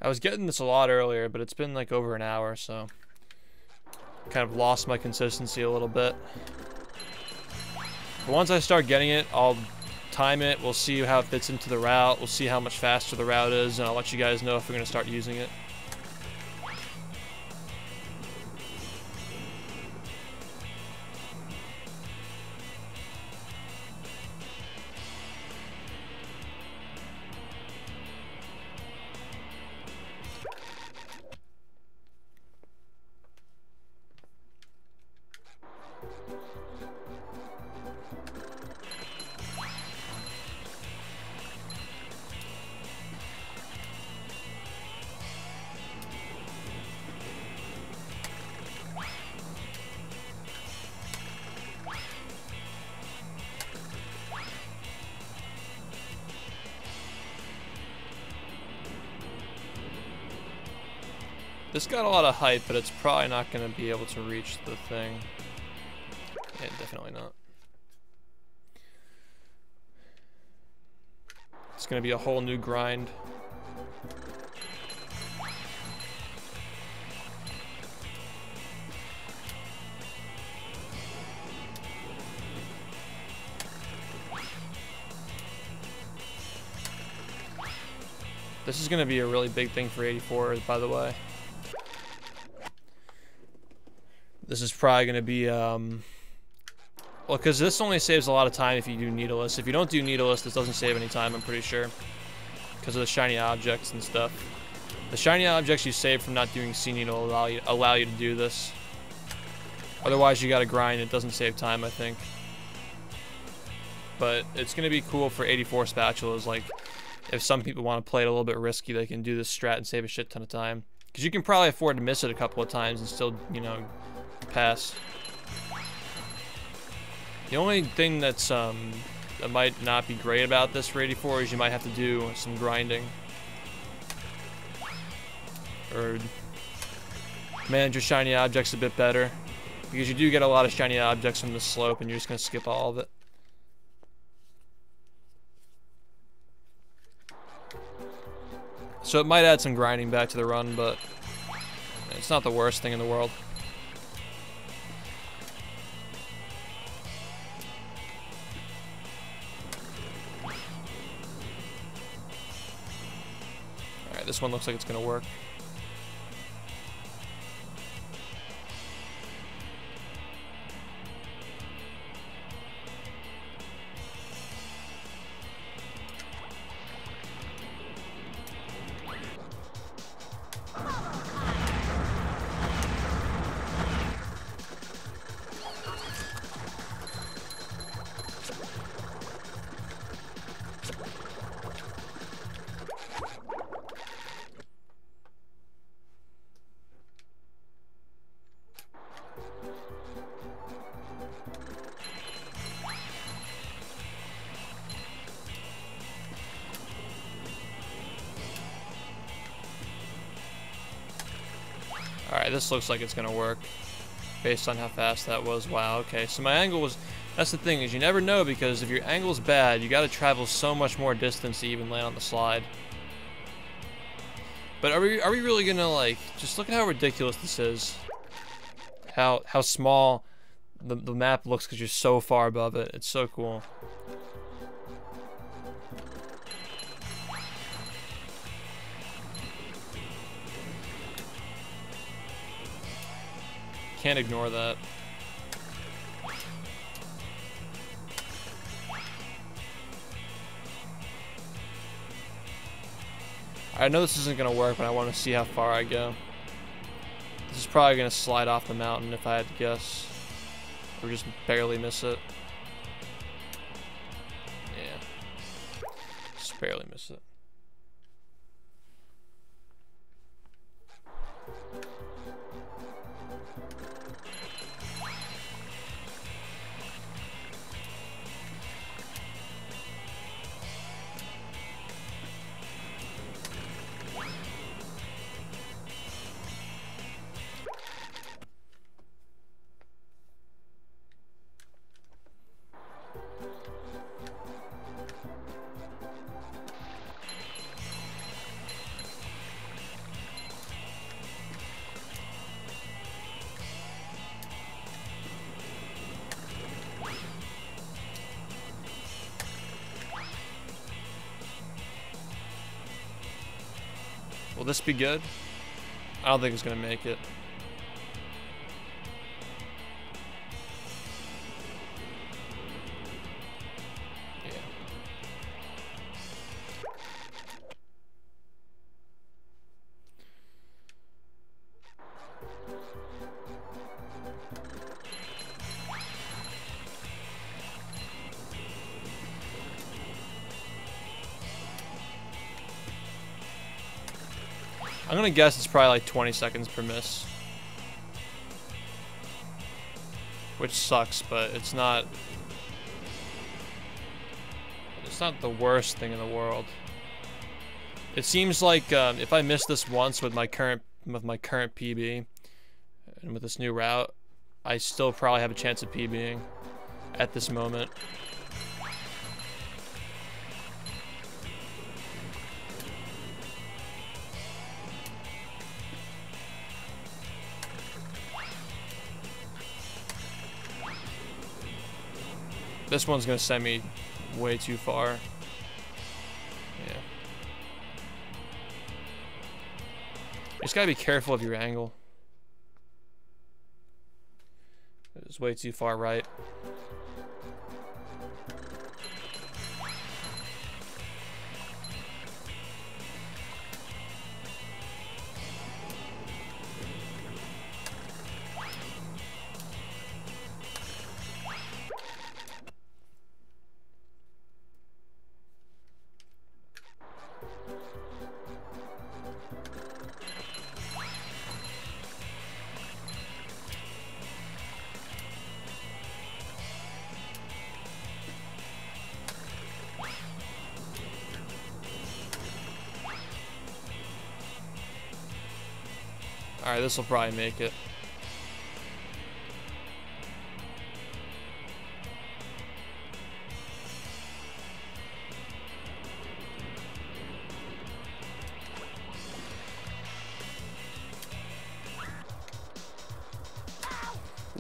I was getting this a lot earlier, but it's been like over an hour, so kind of lost my consistency a little bit. But once I start getting it, I'll time it. We'll see how it fits into the route. We'll see how much faster the route is, and I'll let you guys know if we're going to start using it. This got a lot of hype, but it's probably not going to be able to reach the thing. Yeah, definitely not. It's going to be a whole new grind. This is going to be a really big thing for 84, by the way. This is probably going to be, well, because this only saves a lot of time if you do needleless. If you don't do needleless, this doesn't save any time, I'm pretty sure. Because of the shiny objects and stuff. The shiny objects you save from not doing C-Needle allow you to do this. Otherwise, you gotta grind. It doesn't save time, I think. But it's going to be cool for 84 spatulas. Like, if some people want to play it a little bit risky, they can do this strat and save a shit ton of time. Because you can probably afford to miss it a couple of times and still, you know, pass. The only thing that's that might not be great about this for 84 is you might have to do some grinding or manage your shiny objects a bit better, because you do get a lot of shiny objects from the slope and you're just gonna skip all of it. So it might add some grinding back to the run, but it's not the worst thing in the world. this one looks like it's gonna work. Alright, this looks like it's gonna work based on how fast that was. Wow, okay. So my angle was, that's the thing, is you never know, because if your angle's bad, you gotta travel so much more distance to even land on the slide. But are we really gonna, like, just look at how ridiculous this is. How small the map looks because you're so far above it. It's so cool. Can't ignore that. I know this isn't gonna work, but I want to see how far I go. This is probably gonna slide off the mountain if I had to guess, or just barely miss it. Yeah, just barely miss it. Will this be good? I don't think it's gonna make it. Yeah. I'm gonna guess it's probably like 20 seconds per miss. Which sucks, but it's not the worst thing in the world. It seems like if I miss this once with my current PB and with this new route, I still probably have a chance of PBing at this moment. This one's gonna send me way too far. Yeah. You just gotta be careful of your angle. It's way too far right. Alright, this will probably make it.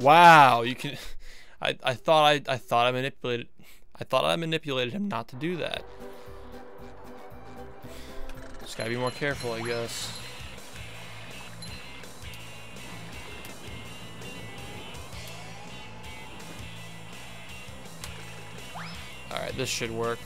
Wow, you can I thought I manipulated him not to do that. Just Gotta be more careful, I guess. Alright, this should work.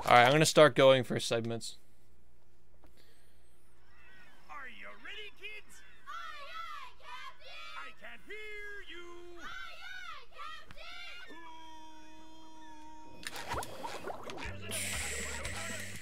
Alright, I'm gonna start going for segments. Are you ready, kids? Aye, aye, Captain! I can't hear you. Aye, aye, Captain! Who lives in a pineapple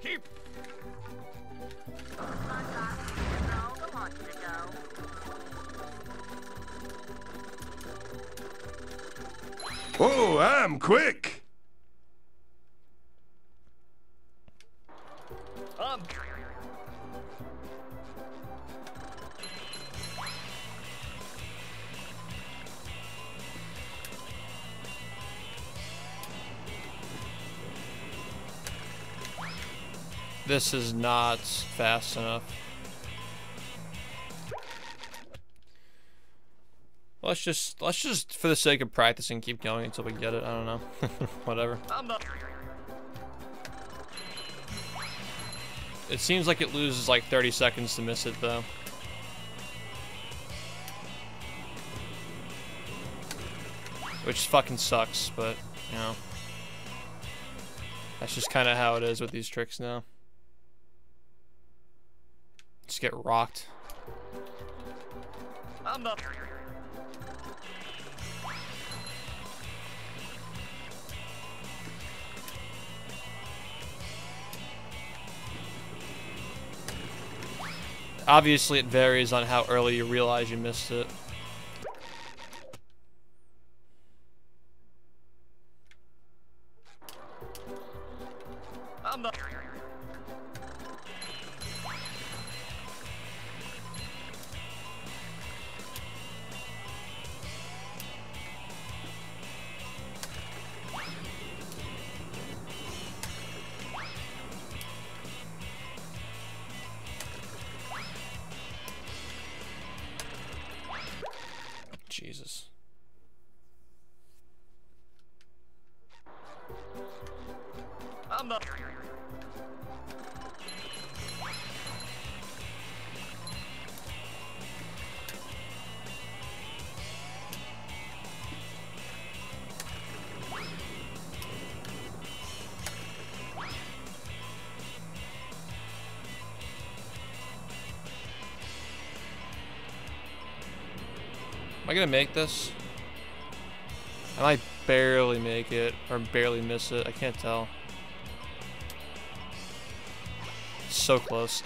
Keep. The launch to go. Oh, I'm quick. This is not fast enough. Let's just for the sake of practicing keep going until we get it. I don't know. Whatever. It seems like it loses like 30 seconds to miss it though. Which fucking sucks, but you know. That's just kind of how it is with these tricks now. Just get rocked. Obviously, it varies on how early you realize you missed it. Jesus. Am I gonna make this? I might barely make it, or barely miss it. I can't tell. So close.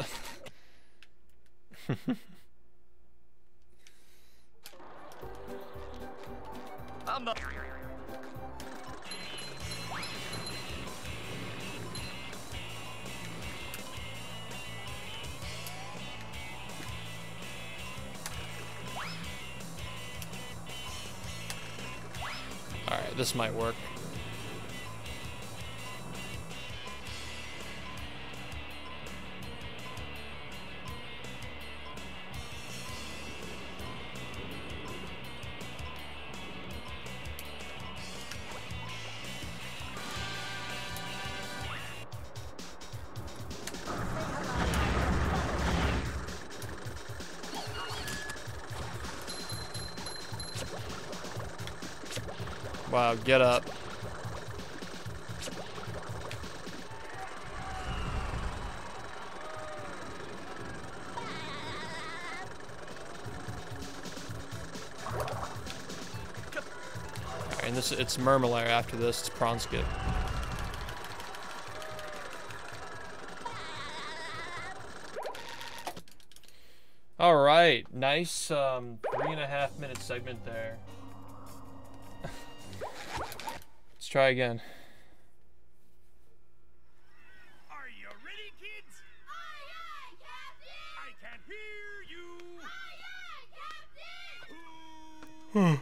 Alright, this might work. Wow, get up. Alright, and it's Murmelair after this, it's Prawn Skip. right, nice 3.5 minute segment there. Let's try again. Are you ready, kids? Aye, aye, Captain! I can hear you. Aye, aye, Captain!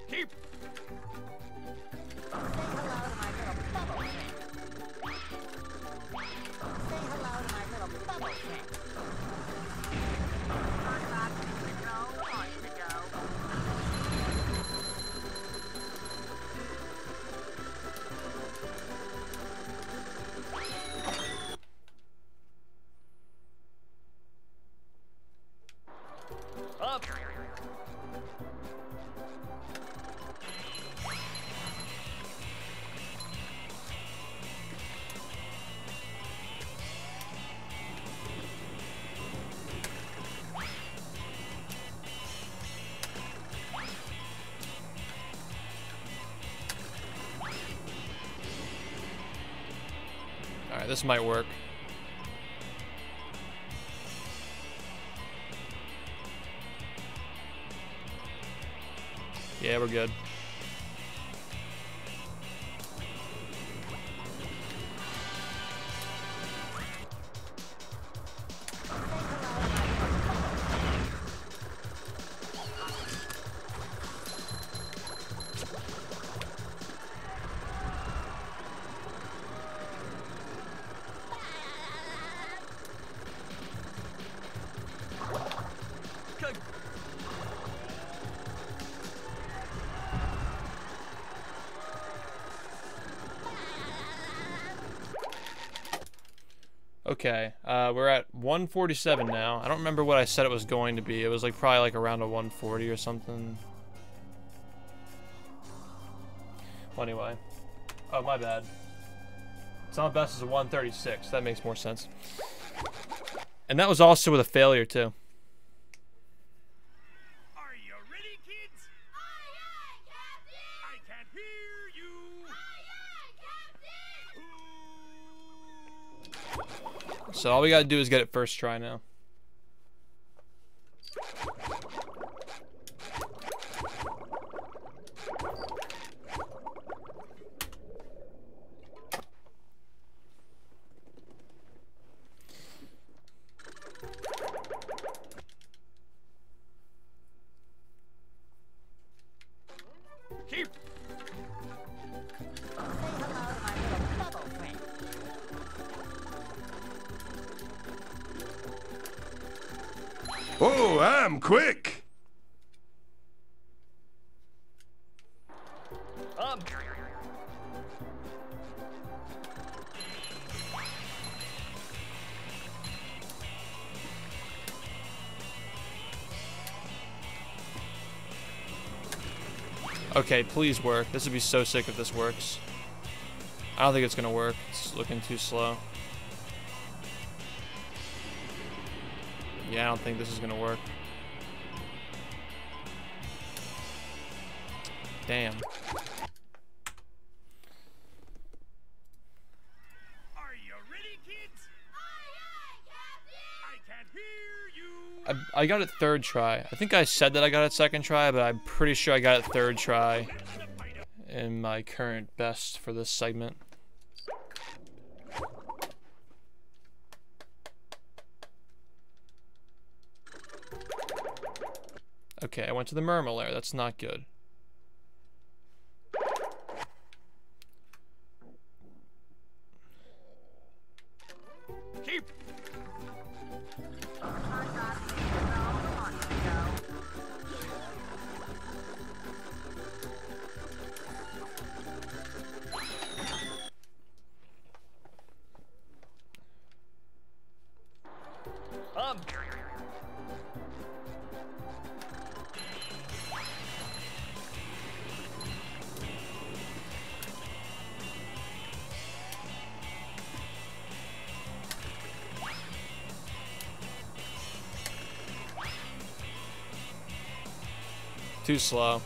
Keep. Say hello to my little bubble friend. Say hello to my little bubble friend. SpongeBob, the drone wants to go. Up. Alright, this might work. Yeah, we're good. Okay, we're at 147 now. I don't remember what I said it was going to be. It was like probably like around a 140 or something. Well, anyway. Oh, my bad. Sound best is a 136. That makes more sense. And that was also with a failure, too. Are you ready, kids? Aye, aye, Captain! I can hear you. Aye, aye, Captain! So all we gotta do is get it first try now. Keep. Say hello to my little bubble friend. Oh, I'm quick. Up. Okay, please work. This would be so sick if this works. I don't think it's gonna work. It's looking too slow. Yeah, I don't think this is gonna work. Damn. Are you ready, kids? Aye, aye, Captain! I can hear you. I got it third try. I think I said that I got it second try, but I'm pretty sure I got it third try in my current best for this segment. Okay, I went to the Murmelair. That's not good. Keep. SpongeBob, the drone wants to go. Up. Too slow.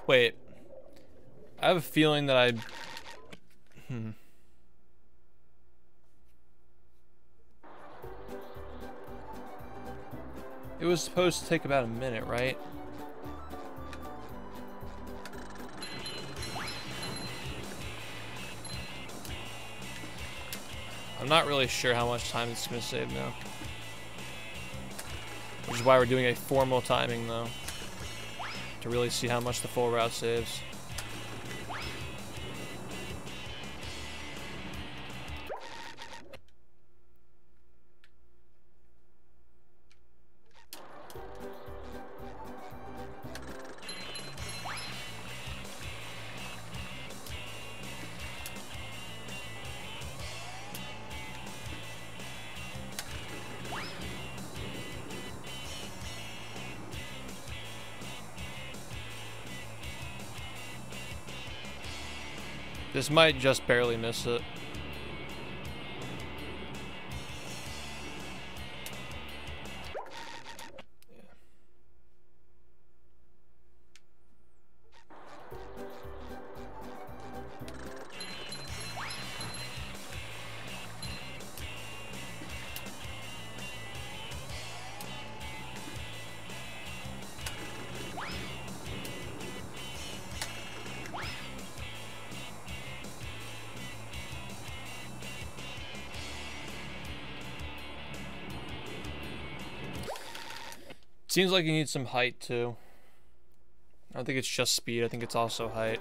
Wait. I have a feeling that I... It was supposed to take about a minute, right? I'm not really sure how much time it's going to save now. Which is why we're doing a formal timing, though. To really see how much the full route saves. This might just barely miss it. Seems like you need some height too. I don't think it's just speed, I think it's also height.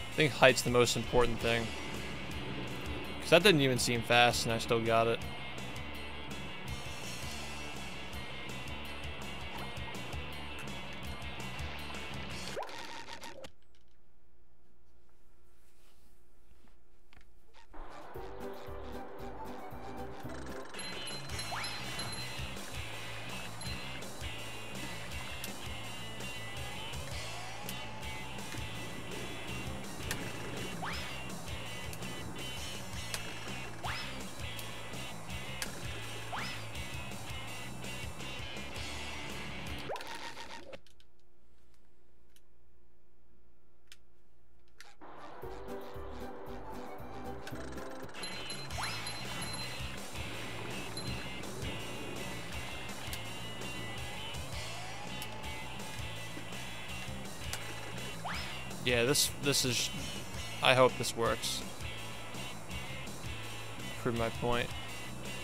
I think height's the most important thing. Because that didn't even seem fast and I still got it. Yeah, this is... I hope this works. Prove my point.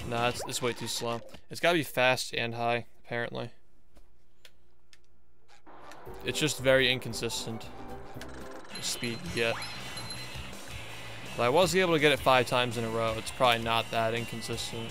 Nah, it's way too slow. It's gotta be fast and high, apparently. It's just very inconsistent. The speed you get. But I was able to get it 5 times in a row. It's probably not that inconsistent.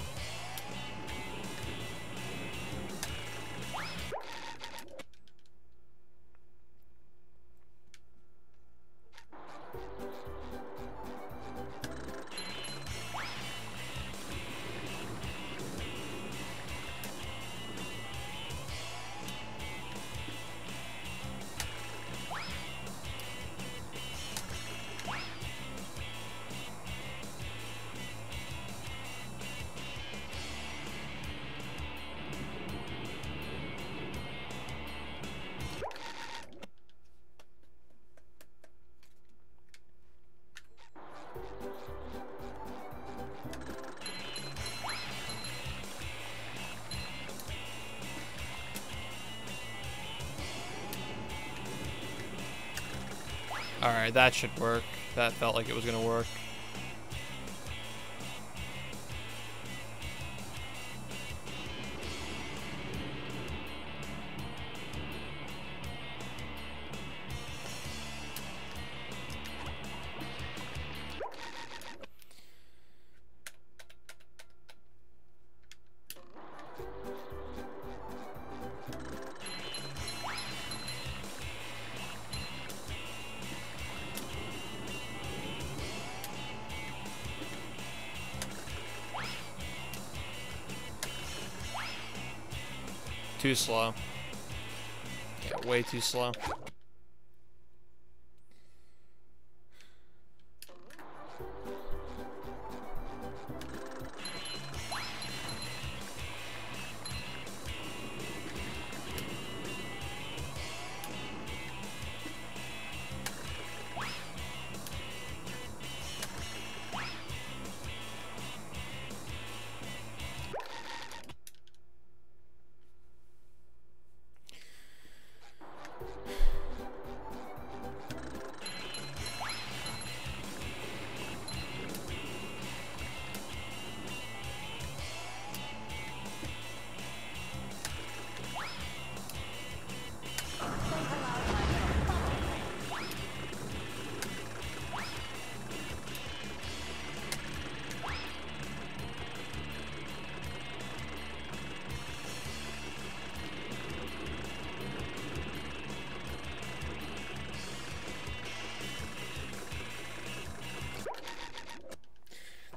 Alright, that should work. That felt like it was gonna work. Too slow. Yeah, way too slow.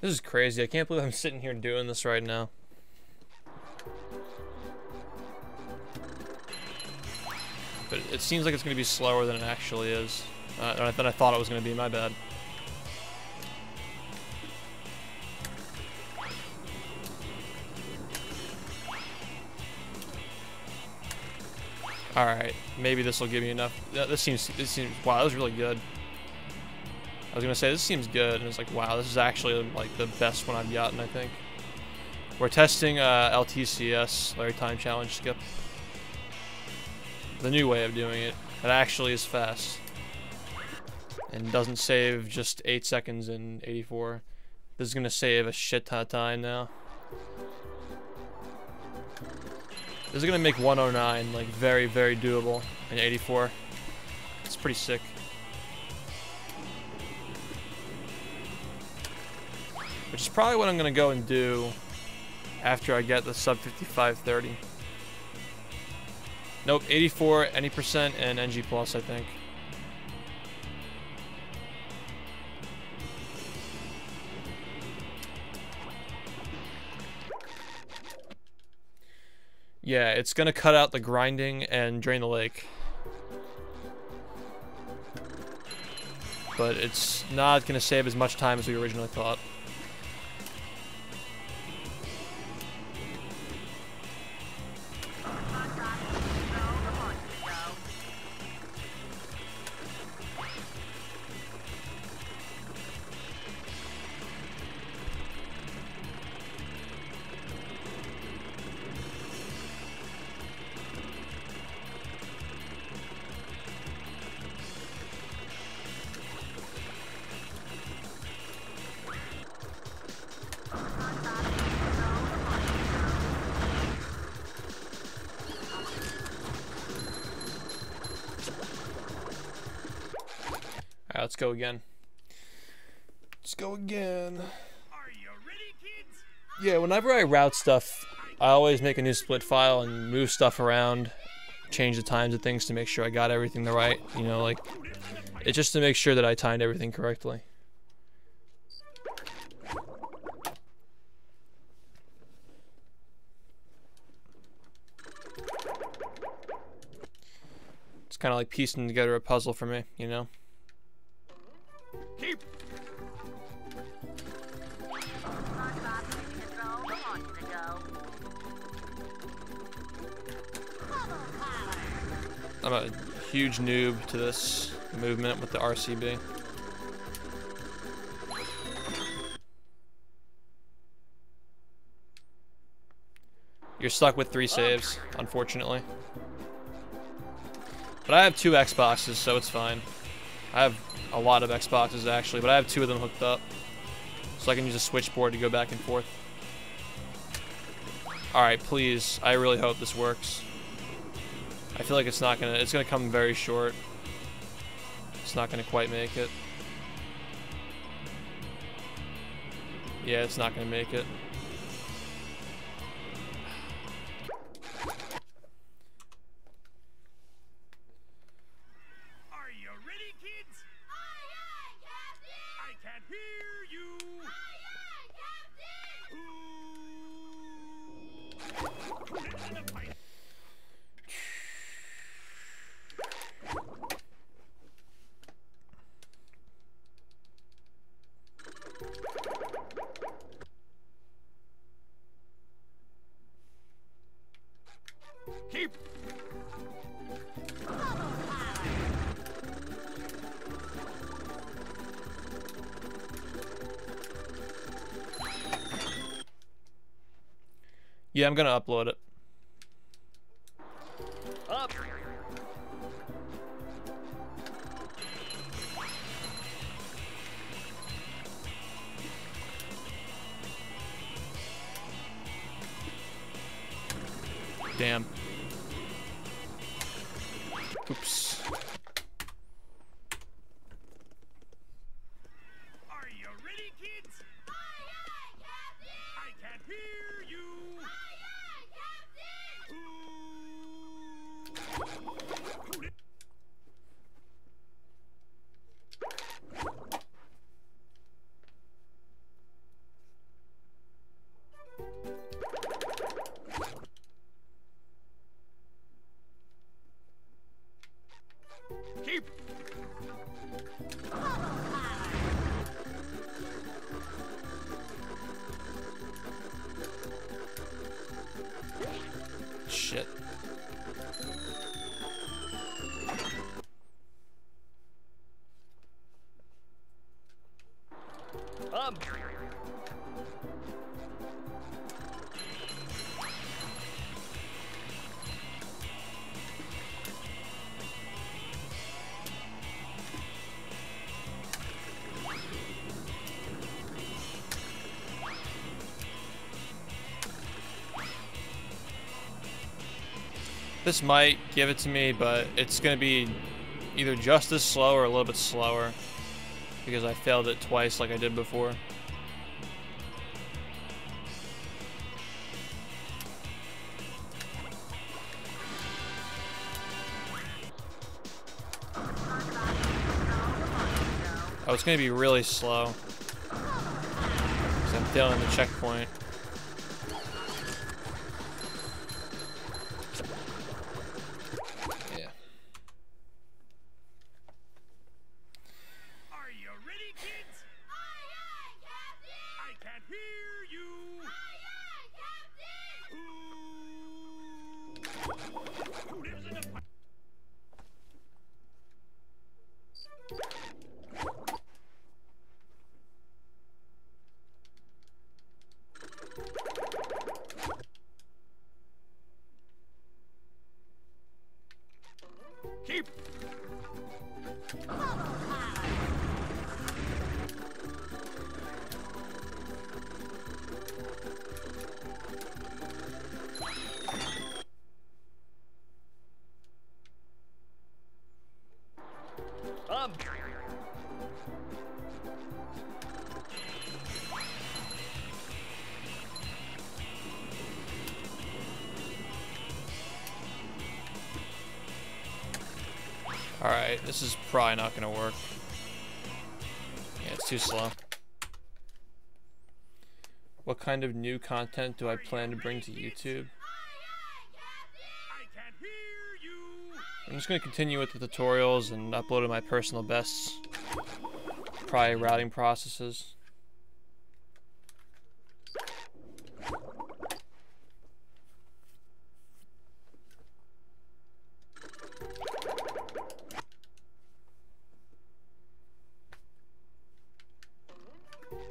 This is crazy. I can't believe I'm sitting here doing this right now. But it seems like it's going to be slower than it actually is. Than I thought it was going to be. My bad. Alright, maybe this will give me enough. This seems, wow, that was really good. I was gonna say, this seems good, and it's like, wow, this is actually like the best one I've gotten, I think. We're testing LTCS, Larry Time Challenge Skip. The new way of doing it. It actually is fast. And doesn't save just 8 seconds in 84. This is gonna save a shit ton of time now. This is gonna make 109 like very, very doable in 84. It's pretty sick. Which is probably what I'm gonna go and do after I get the sub 5530. Nope, 84, any percent, and NG plus, I think. Yeah, it's gonna cut out the grinding and drain the lake. But it's not gonna save as much time as we originally thought. Alright, let's go again. Let's go again. Are you ready, kids? Yeah, whenever I route stuff, I always make a new split file and move stuff around, change the times of things to make sure I got everything the right, you know, like, it's just to make sure that I timed everything correctly. It's kind of like piecing together a puzzle for me, you know? Keep. I'm a huge noob to this movement with the RCB. You're stuck with 3 saves, unfortunately. But I have 2 Xboxes, so it's fine. I have a lot of Xboxes actually, but I have 2 of them hooked up. So I can use a switchboard to go back and forth. Alright, please. I really hope this works. I feel like it's gonna come very short. It's not gonna quite make it. Yeah, it's not gonna make it. Are you ready, kids? Aye, aye, Captain! I can't hear you. Aye, aye, Captain! Who? Get in the fight. Yeah, I'm gonna upload it. Up. Damn. Oops. Are you ready, kids? Aye, aye, Captain! I can't hear you. Aye, aye, Captain! Who did- Keep. Shit. Up. This might give it to me, but it's gonna be either just as slow or a little bit slower because I failed it twice like I did before. Oh, it's gonna be really slow because I'm failing the checkpoint. Yeah. Are you ready, kids? Aye, aye, Captain! I can't hear you. Aye, aye, Captain! Who lives in the pi- Keep. Up. Alright, this is probably not gonna work. Yeah, it's too slow. What kind of new content do I plan to bring to YouTube? I can't hear you. I'm just gonna continue with the tutorials and uploading my personal bests. Probably routing processes.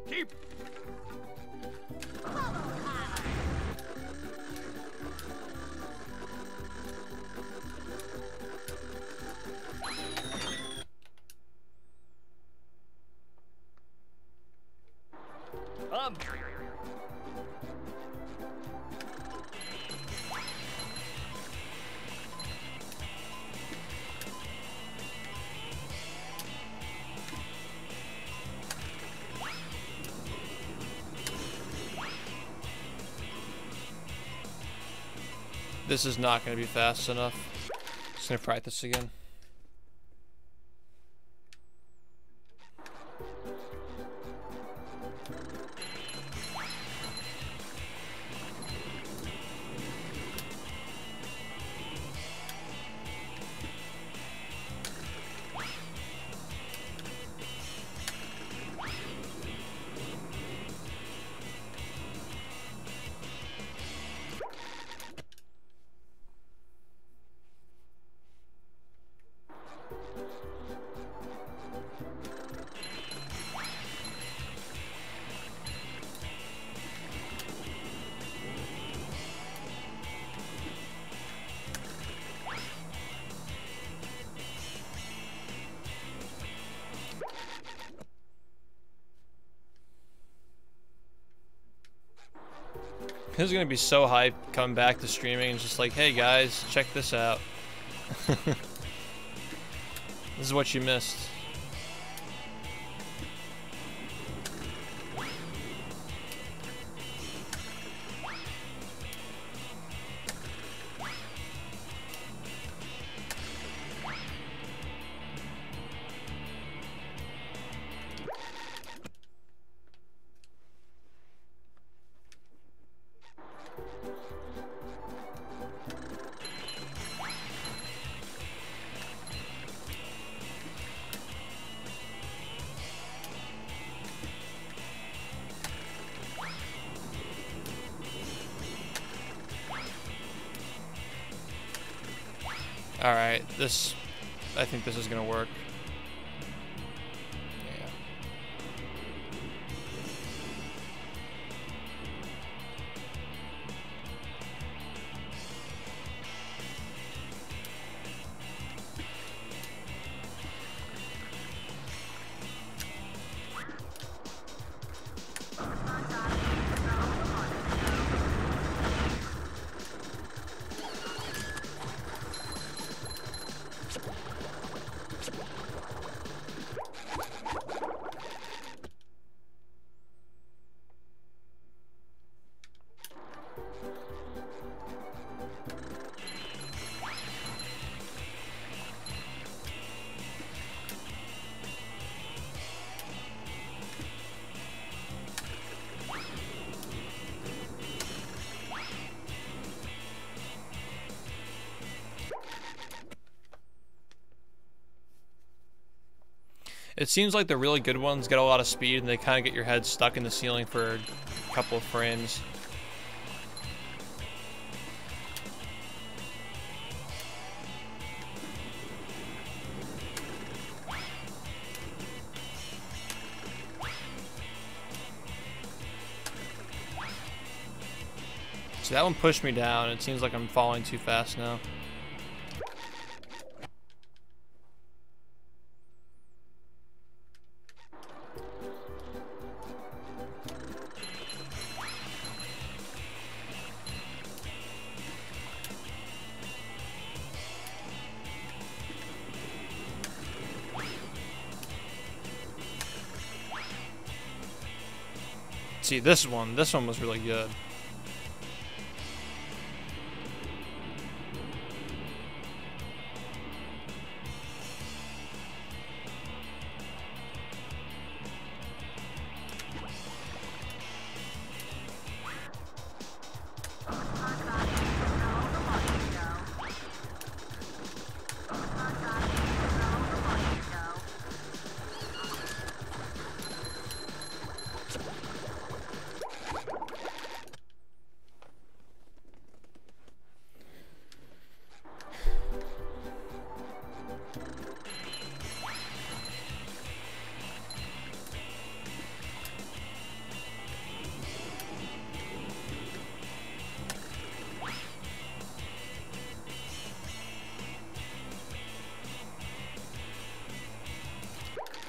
Keep. Up. This is not gonna be fast enough. Just gonna practice again. This is gonna be so hype coming back to streaming and just like, hey guys, check this out. This is what you missed. Alright, I think this is gonna work. Yeah. It seems like the really good ones get a lot of speed and they kind of get your head stuck in the ceiling for a couple of frames. See, that one pushed me down. It seems like I'm falling too fast now. See, this one was really good.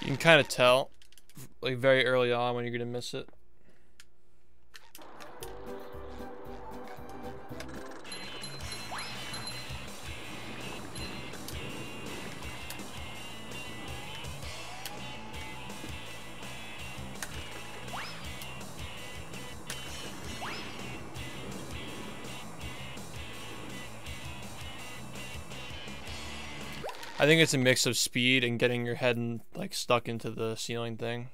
You can kind of tell, like, very early on when you're gonna miss it. I think it's a mix of speed and getting your head like stuck into the ceiling thing.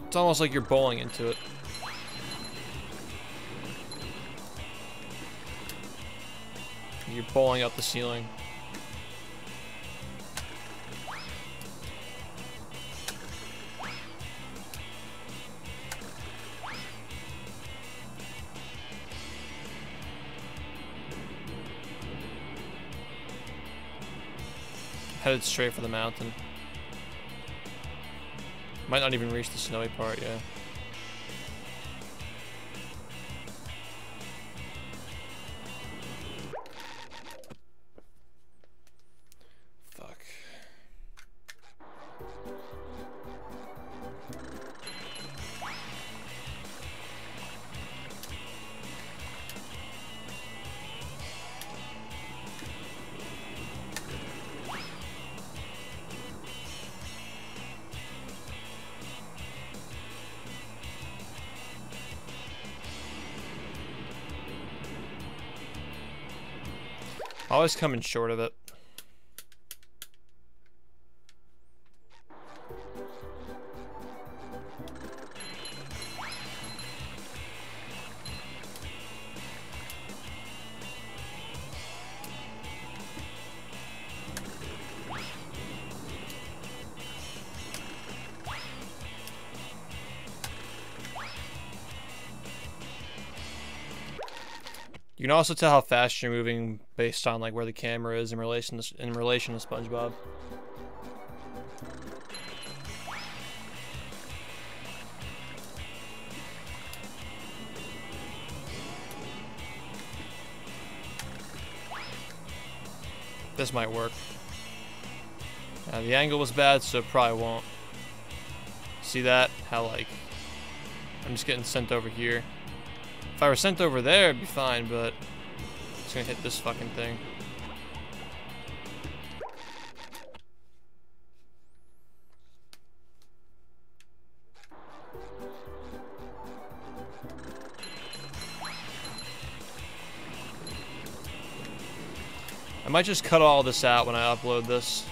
It's almost like you're bowling into it. You're bowling up the ceiling. Headed straight for the mountain. Might not even reach the snowy part, yeah. Fuck. Always coming short of it. You can also tell how fast you're moving based on like where the camera is in relation to SpongeBob. This might work. The angle was bad, so it probably won't. See that? How like I'm just getting sent over here. If I were sent over there, it'd be fine, but it's gonna hit this fucking thing. I might just cut all this out when I upload this,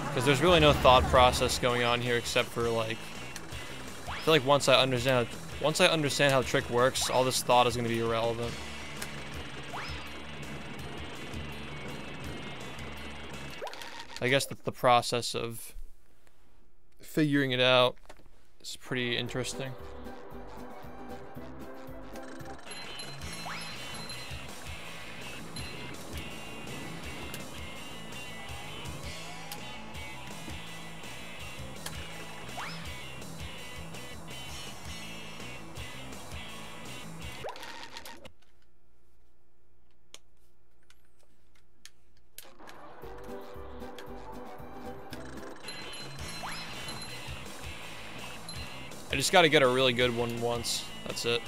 because there's really no thought process going on here except for like, I feel like once I understand how the trick works, all this thought is going to be irrelevant. I guess the process of figuring it out is pretty interesting. I just gotta get a really good one once. That's it.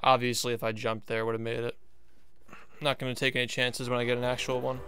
Obviously, if I jumped there, I would have made it. I'm not going to take any chances when I get an actual one.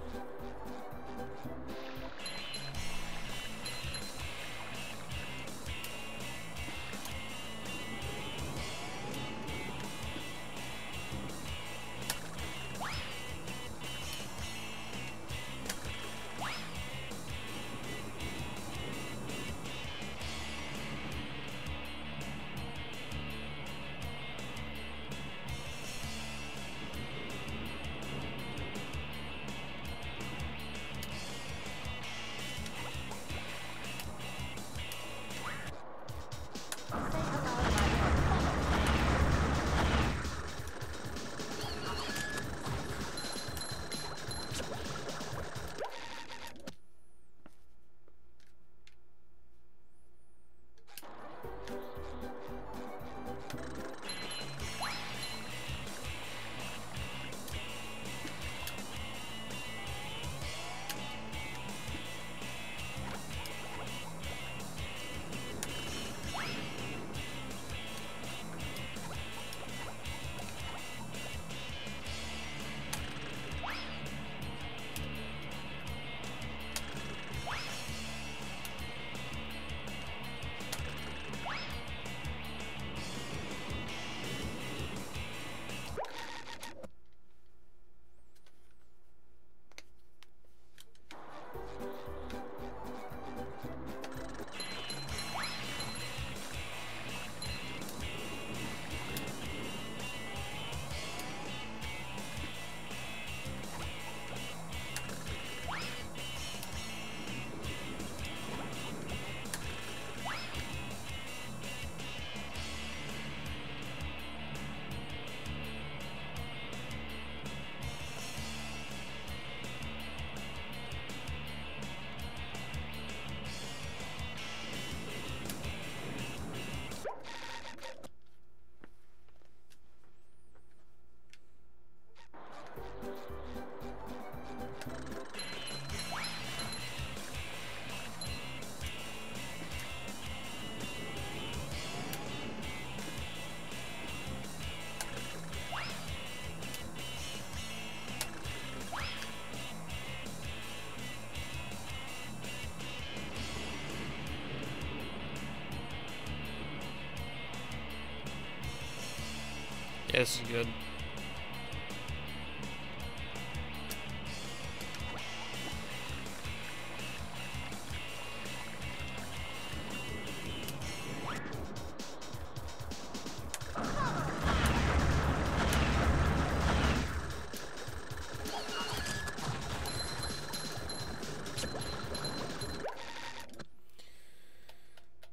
This is good.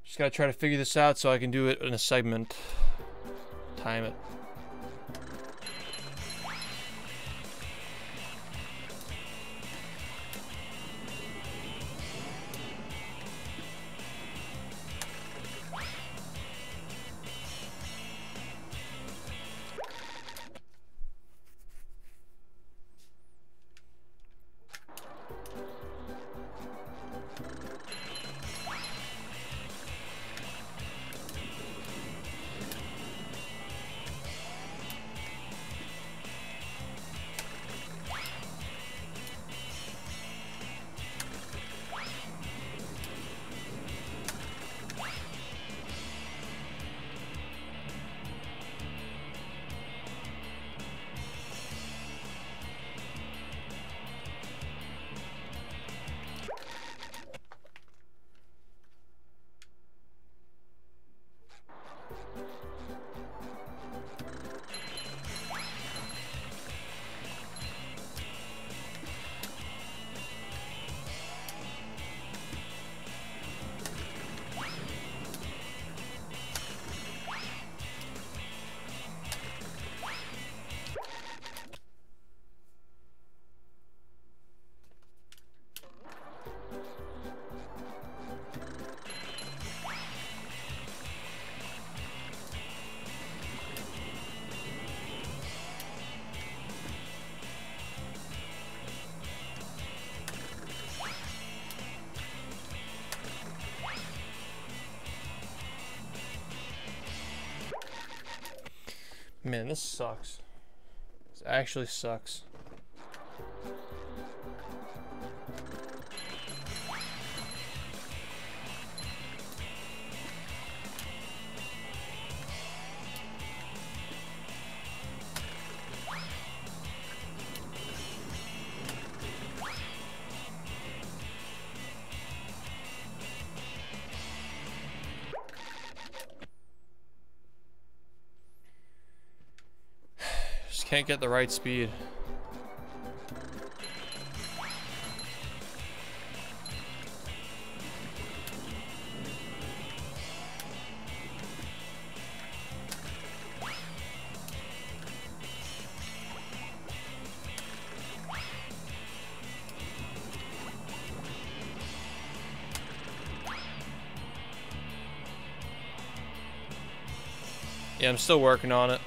Just gotta try to figure this out so I can do it in a segment. Time it. Man, this sucks. This actually sucks. Can't get the right speed. Yeah, I'm still working on it.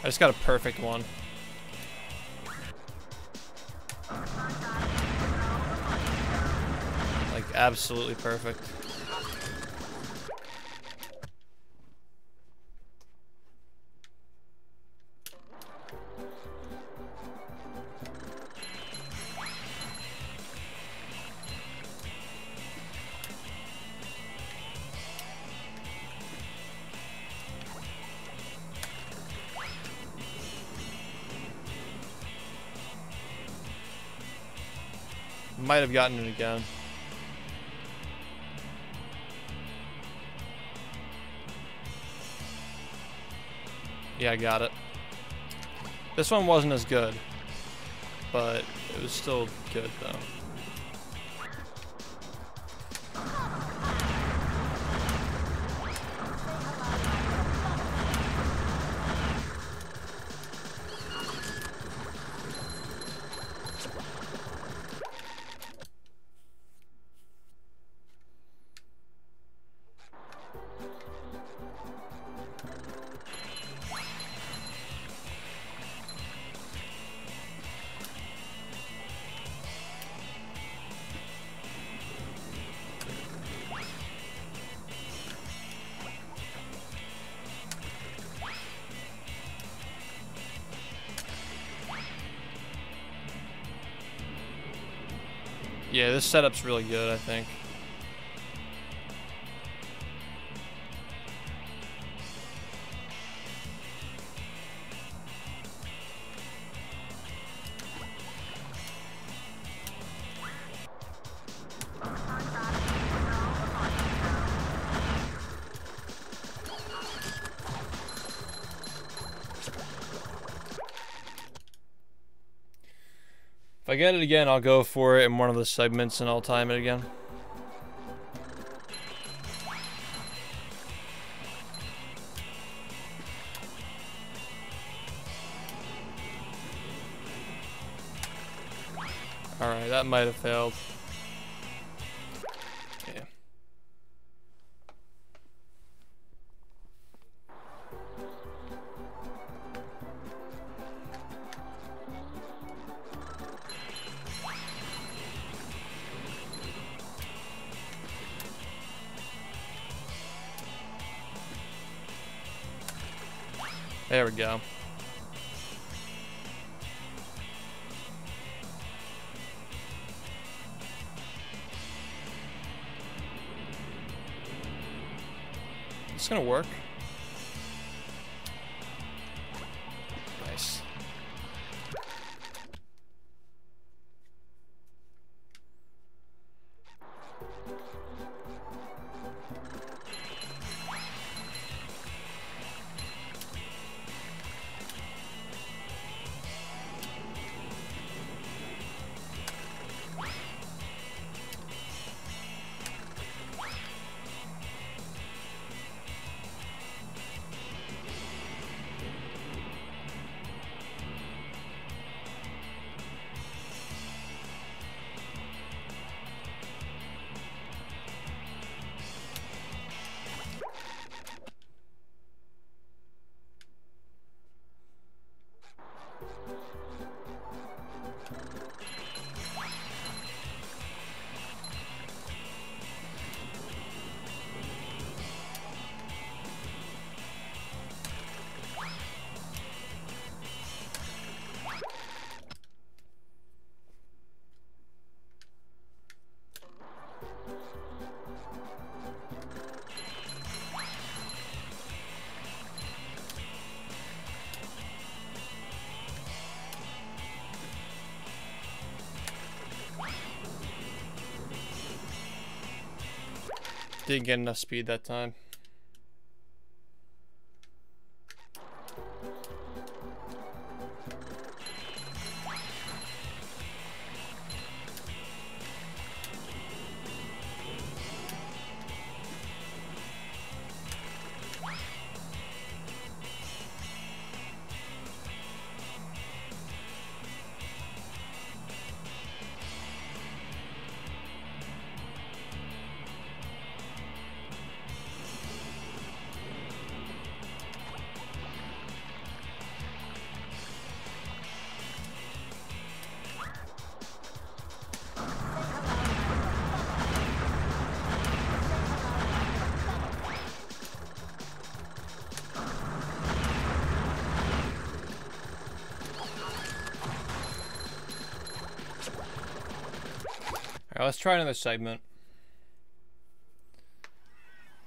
I just got a perfect one. Like, absolutely perfect. Might have gotten it again. Yeah, I got it. This one wasn't as good, but it was still good though. Yeah, this setup's really good, I think. If I get it again, I'll go for it in one of the segments and I'll time it again. Alright, that might have failed. Yeah. There we go. It's gonna work. Nice. Didn't get enough speed that time. Alright, let's try another segment.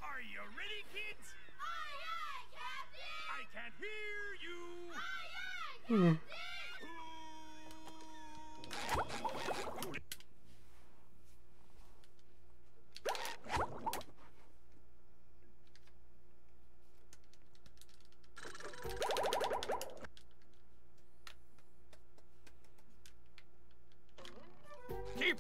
Are you ready, kids? Aye, aye, Captain! I can't hear you. Aye, aye, Captain! Keep.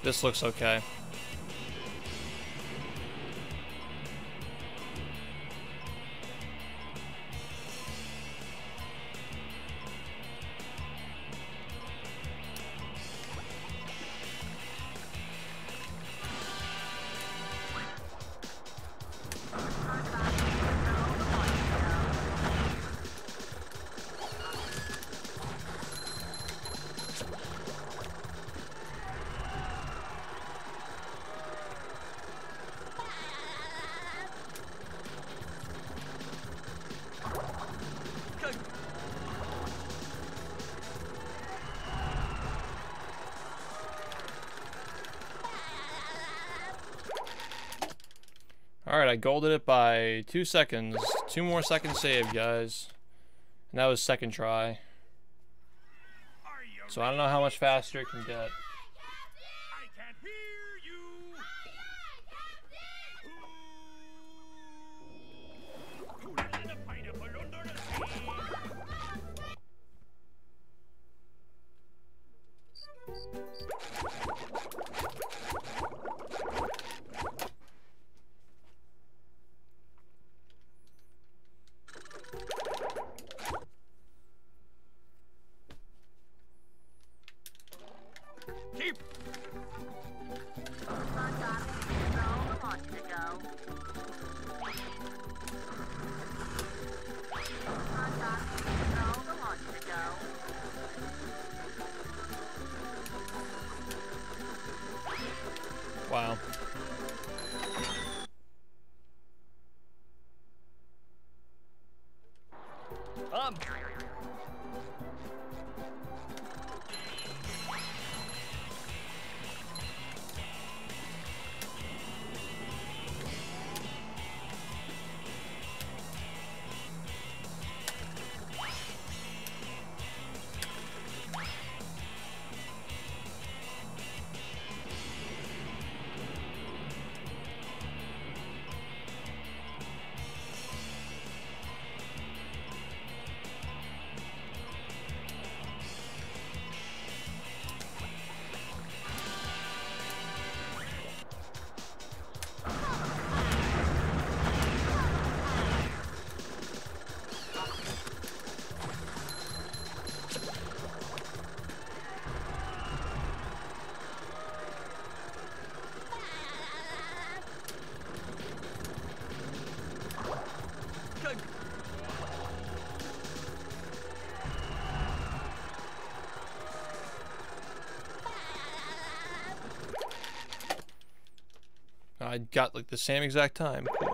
This looks okay. Alright, I golded it by 2 seconds. 2 more seconds saved, guys. And that was second try. Are you So I don't know how much faster it can get. I can't hear you. Who lives in a pineapple under the sea? Keep. Come on, Dobby. Throw the launch to go. Come on, Dobby. Throw the launch to go. Wow. I got like the same exact time. Cool.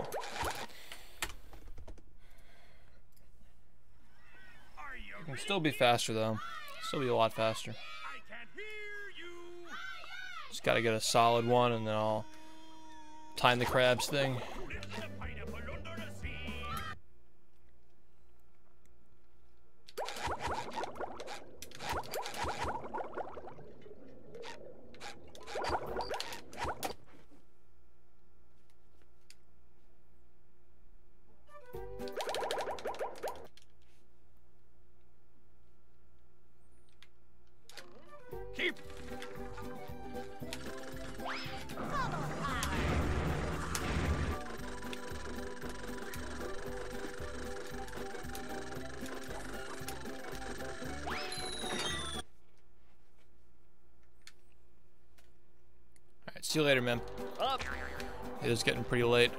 Are you Can ready? still be faster though. Still be a lot faster. I can't hear you. Just gotta get a solid one and then I'll time the crabs thing. Who lives in a pineapple under the sea? Keep. Alright, see you later, man. It is getting pretty late.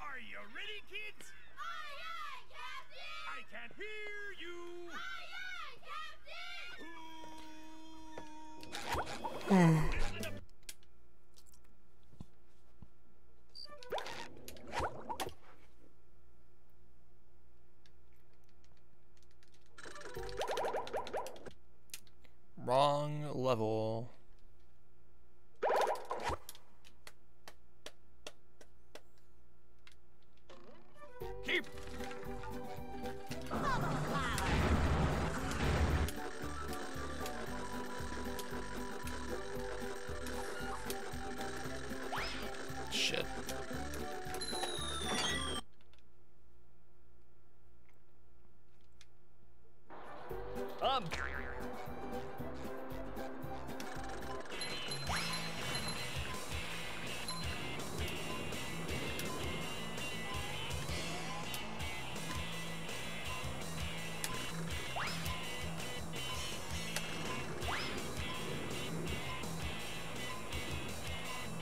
Are you ready, kids? Aye, aye, Captain! I can't hear you. Wrong level. Keep.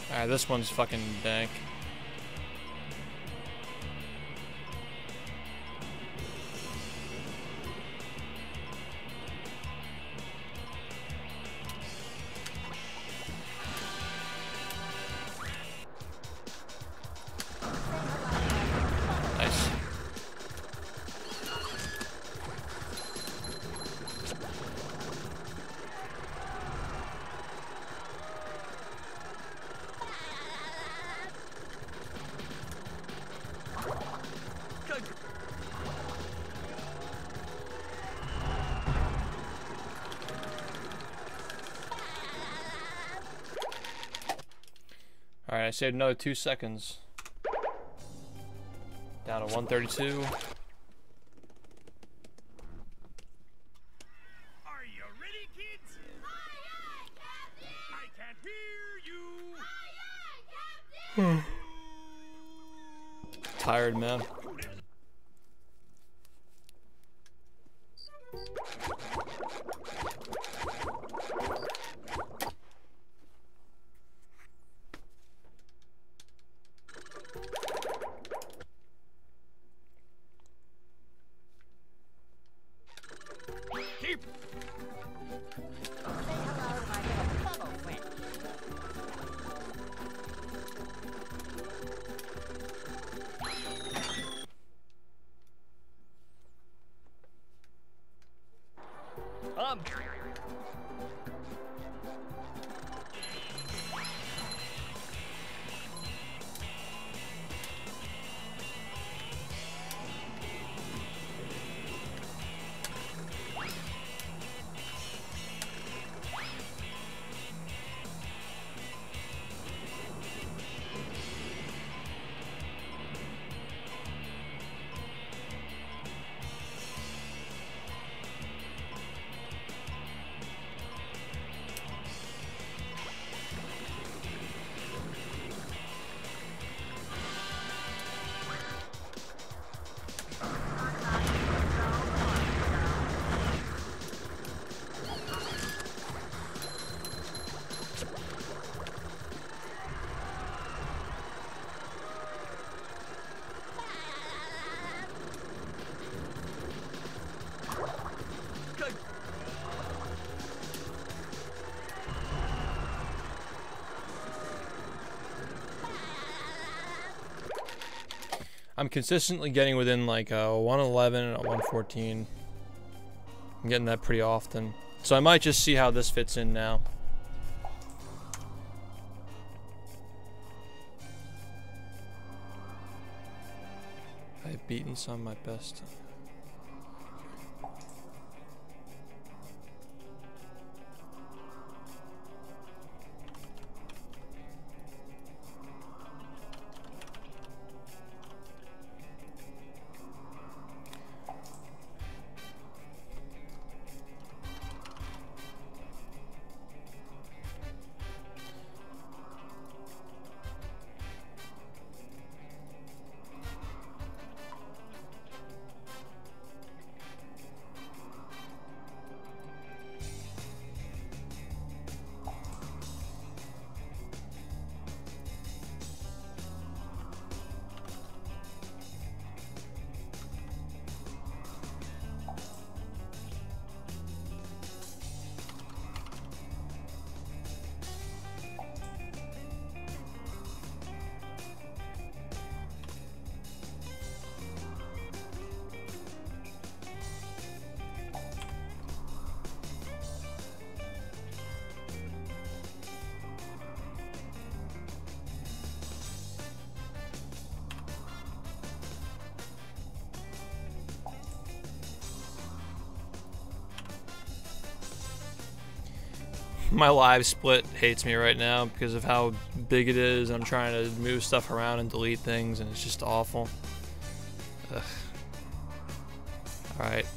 Alright, this one's fucking dank. Nice. Alright, I saved another 2 seconds. Down to 132. Are you ready, kids? I can't hear you. Tired, man. Keep. Say hello to my little bubble friend. I'm consistently getting within like a 111 and a 114. I'm getting that pretty often. So I might just see how this fits in now. I've beaten some my best. My live split hates me right now because of how big it is. I'm trying to move stuff around and delete things, and it's just awful. Ugh. All right.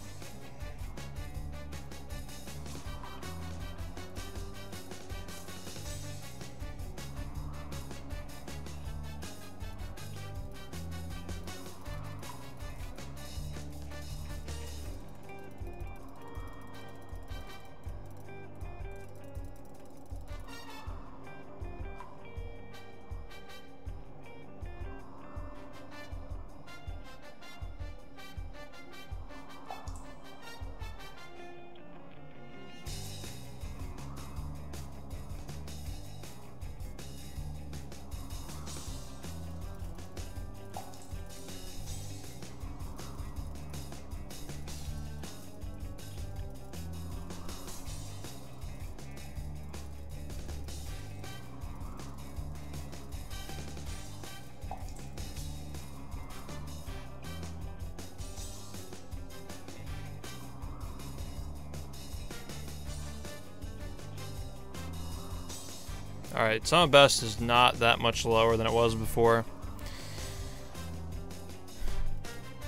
Alright, Sum of Best is not that much lower than it was before.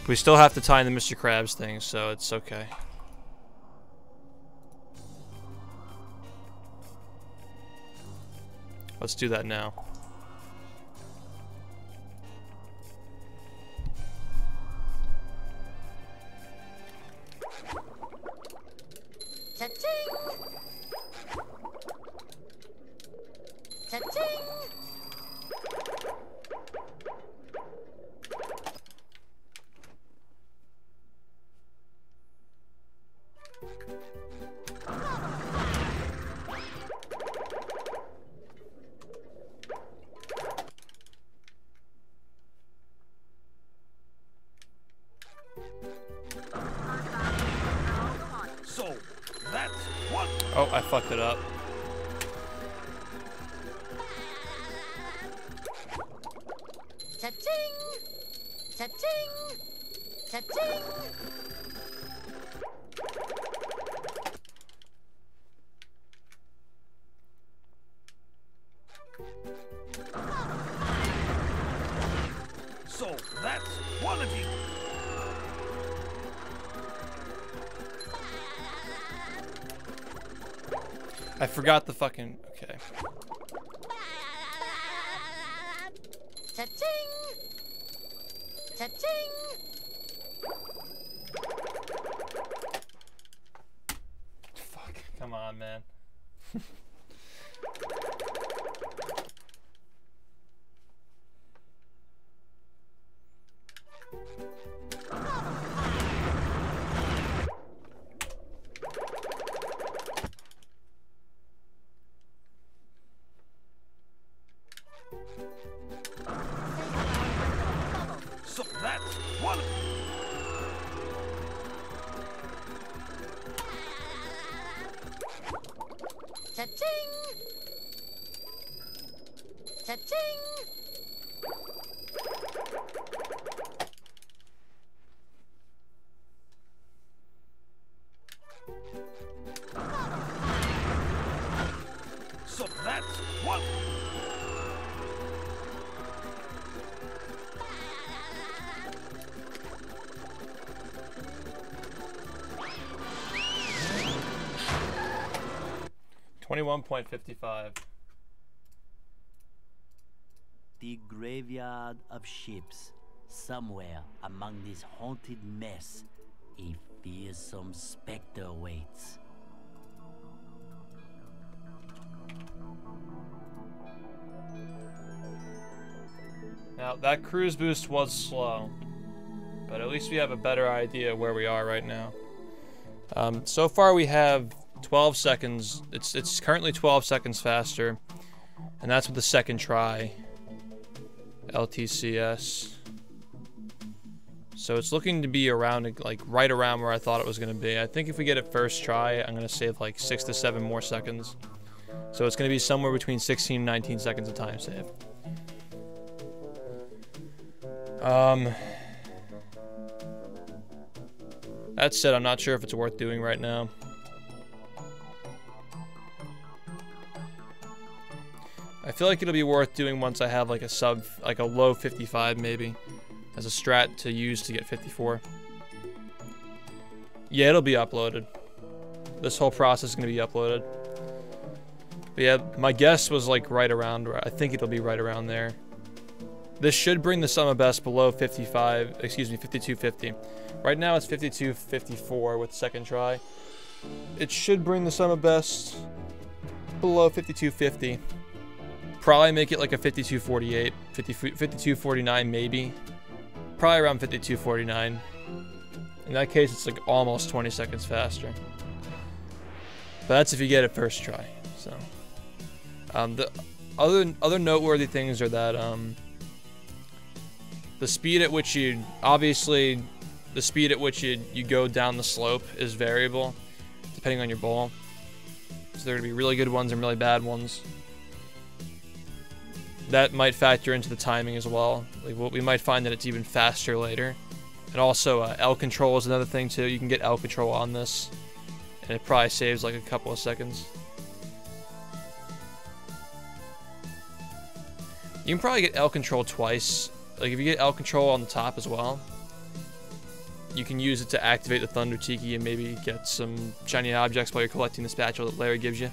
We still have to tie in the Mr. Krabs thing, so it's okay. Let's do that now. Cha-ching! Cha-ching! So, that's one. Oh, I fucked it up. Cha-ching! Cha-ching! Cha-ching! So, that's quality. I forgot the fucking... Okay. Cha-ching! Cha-ching! Fuck. Come on, man. So, that's quality. Cha-ching! Cha-ching! So, that's quality. $21.55. The graveyard of ships. Somewhere among this haunted mess, a fearsome specter waits. Now, that cruise boost was slow, but at least we have a better idea where we are right now. So far we have 12 seconds. It's currently 12 seconds faster, and that's with the second try. LTCS. So it's looking to be around, like, right around where I thought it was going to be. I think if we get it first try, I'm going to save like 6 to 7 more seconds. So it's going to be somewhere between 16 and 19 seconds of time save. That said, I'm not sure if it's worth doing right now. I feel like it'll be worth doing once I have like a low 55 maybe, as a strat to use to get 54. Yeah, it'll be uploaded. This whole process is gonna be uploaded. But yeah, my guess was like right around, I think it'll be right around there. This should bring the sum of best below 55, excuse me, 5250. Right now it's 5254 with second try. It should bring the sum of best below 5250. Probably make it like a 5248, 5249 maybe. Probably around 5249. In that case, it's like almost 20 seconds faster. But that's if you get it first try. So, the other noteworthy things are that the speed at which you go down the slope is variable depending on your ball. So there are gonna be really good ones and really bad ones. That might factor into the timing as well. Like, we might find that it's even faster later. And also, L control is another thing too. You can get L control on this, and it probably saves like a couple of seconds. You can probably get L control twice. Like if you get L control on the top as well, you can use it to activate the Thunder Tiki and maybe get some shiny objects while you're collecting the spatula that Larry gives you.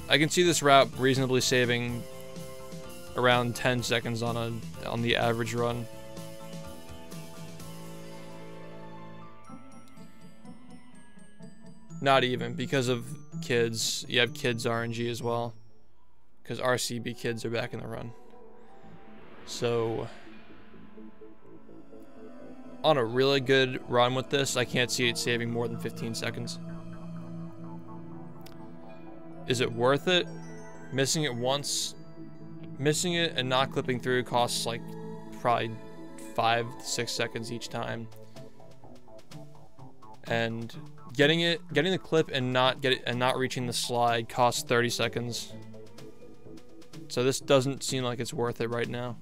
I can see this route reasonably saving around 10 seconds on the average run. Not even, because of kids. You have kids RNG as well, because RCB kids are back in the run. So on a really good run with this, I can't see it saving more than 15 seconds. Is it worth it? Missing it once, missing it and not clipping through costs like probably 5 to 6 seconds each time. And getting the clip and not reaching the slide costs 30 seconds. So this doesn't seem like it's worth it right now.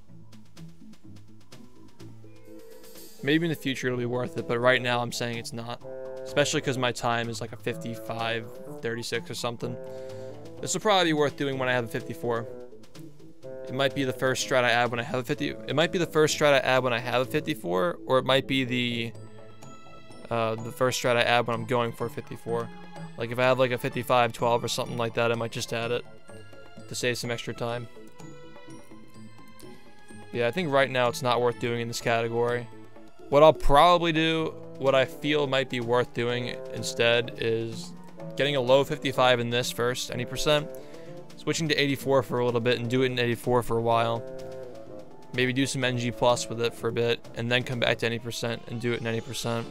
Maybe in the future it'll be worth it, but right now I'm saying it's not. Especially because my time is like a 55:36 or something. This will probably be worth doing when I have a 54. It might be the first strat I add when I have a 50. It might be the first strat I add when I have a 54, or it might be the first strat I add when I'm going for a 54. Like if I have like a 55-12 or something like that, I might just add it to save some extra time. Yeah, I think right now it's not worth doing in this category. What I'll probably do, what I feel might be worth doing instead, is getting a low 55 in this first, any percent, switching to 84 for a little bit and do it in 84 for a while. Maybe do some NG plus with it for a bit, and then come back to any percent and do it in any percent,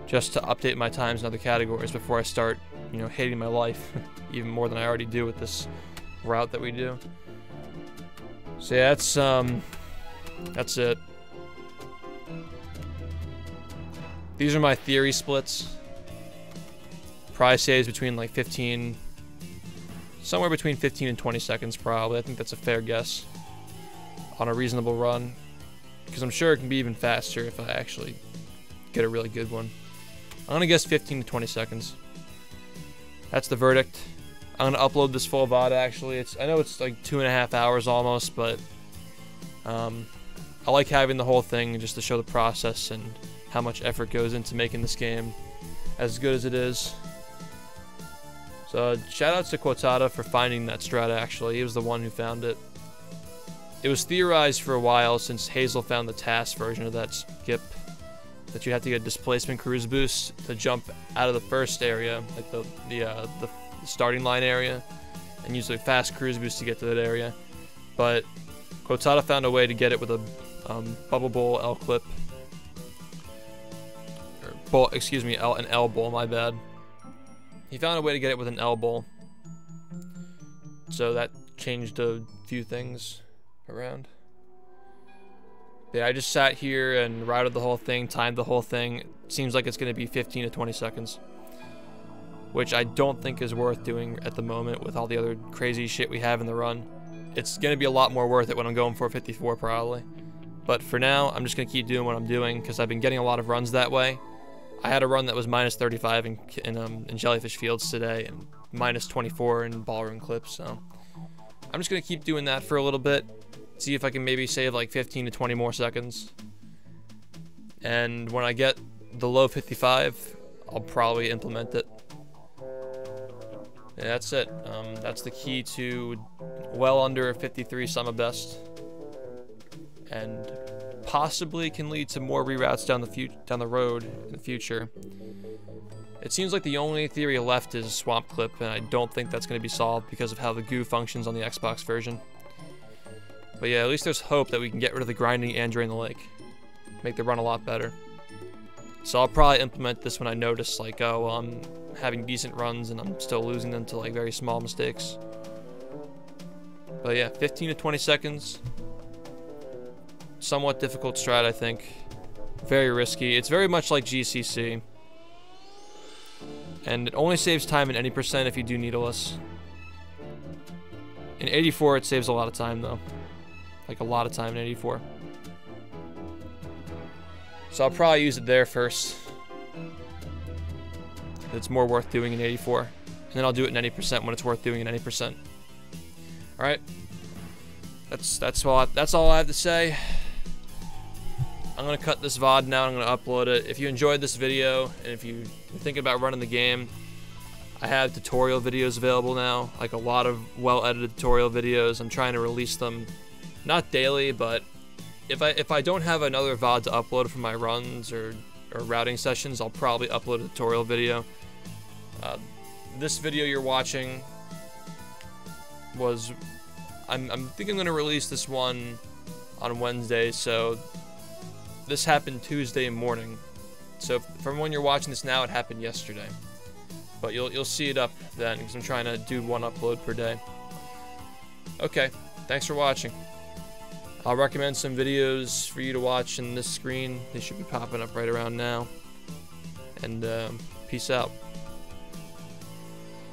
just to update my times in other categories before I start, you know, hating my life even more than I already do with this route that we do. So yeah, that's it. These are my theory splits. Probably saves between like 15, somewhere between 15 and 20 seconds probably. I think that's a fair guess on a reasonable run, because I'm sure it can be even faster if I actually get a really good one. I'm gonna guess 15 to 20 seconds. That's the verdict. I'm gonna upload this full VOD actually. I know it's like 2.5 hours almost, but I like having the whole thing just to show the process and how much effort goes into making this game as good as it is. So shout out to Quotada for finding that strat actually. He was the one who found it. It was theorized for a while since Hazel found the TAS version of that skip, that you have to get a displacement cruise boost to jump out of the first area, like the starting line area, and use a fast cruise boost to get to that area. But Quotada found a way to get it with a Bubble Bowl L clip. Bowl, excuse me, an L bowl, my bad. He found a way to get it with an L bowl. So that changed a few things around. Yeah, I just sat here and routed the whole thing, timed the whole thing. Seems like it's going to be 15 to 20 seconds. Which I don't think is worth doing at the moment with all the other crazy shit we have in the run. It's going to be a lot more worth it when I'm going for 54 probably. But for now, I'm just going to keep doing what I'm doing because I've been getting a lot of runs that way. I had a run that was minus 35 in Jellyfish Fields today and minus 24 in Ballroom Clips. So I'm just going to keep doing that for a little bit. See if I can maybe save like 15 to 20 more seconds. And when I get the low 55, I'll probably implement it. Yeah, that's it. That's the key to well under 53 summer best, and possibly can lead to more reroutes down the road in the future. It seems like the only theory left is Swamp Clip, and I don't think that's going to be solved because of how the goo functions on the Xbox version. But yeah, at least there's hope that we can get rid of the grinding and drain the lake, make the run a lot better. So I'll probably implement this when I notice like, oh, I'm having decent runs and I'm still losing them to like very small mistakes. But yeah, 15 to 20 seconds. Somewhat difficult strat, I think. Very risky. It's very much like GCC. And it only saves time in any percent if you do needleless. In 84, it saves a lot of time though. Like a lot of time in 84. So I'll probably use it there first. It's more worth doing in 84. And then I'll do it in any percent when it's worth doing in any percent. Alright. That's all I have to say. I'm going to cut this VOD now. I'm going to upload it. If you enjoyed this video, and if you're thinking about running the game, I have tutorial videos available now. Like a lot of well-edited tutorial videos. I'm trying to release them, not daily, but if I don't have another VOD to upload from my runs or routing sessions, I'll probably upload a tutorial video. This video you're watching was... I think I'm going to release this one on Wednesday, so this happened Tuesday morning. So from when you're watching this now, it happened yesterday. But you'll see it up then, because I'm trying to do one upload per day. Okay, thanks for watching. I'll recommend some videos for you to watch in this screen. They should be popping up right around now. And peace out.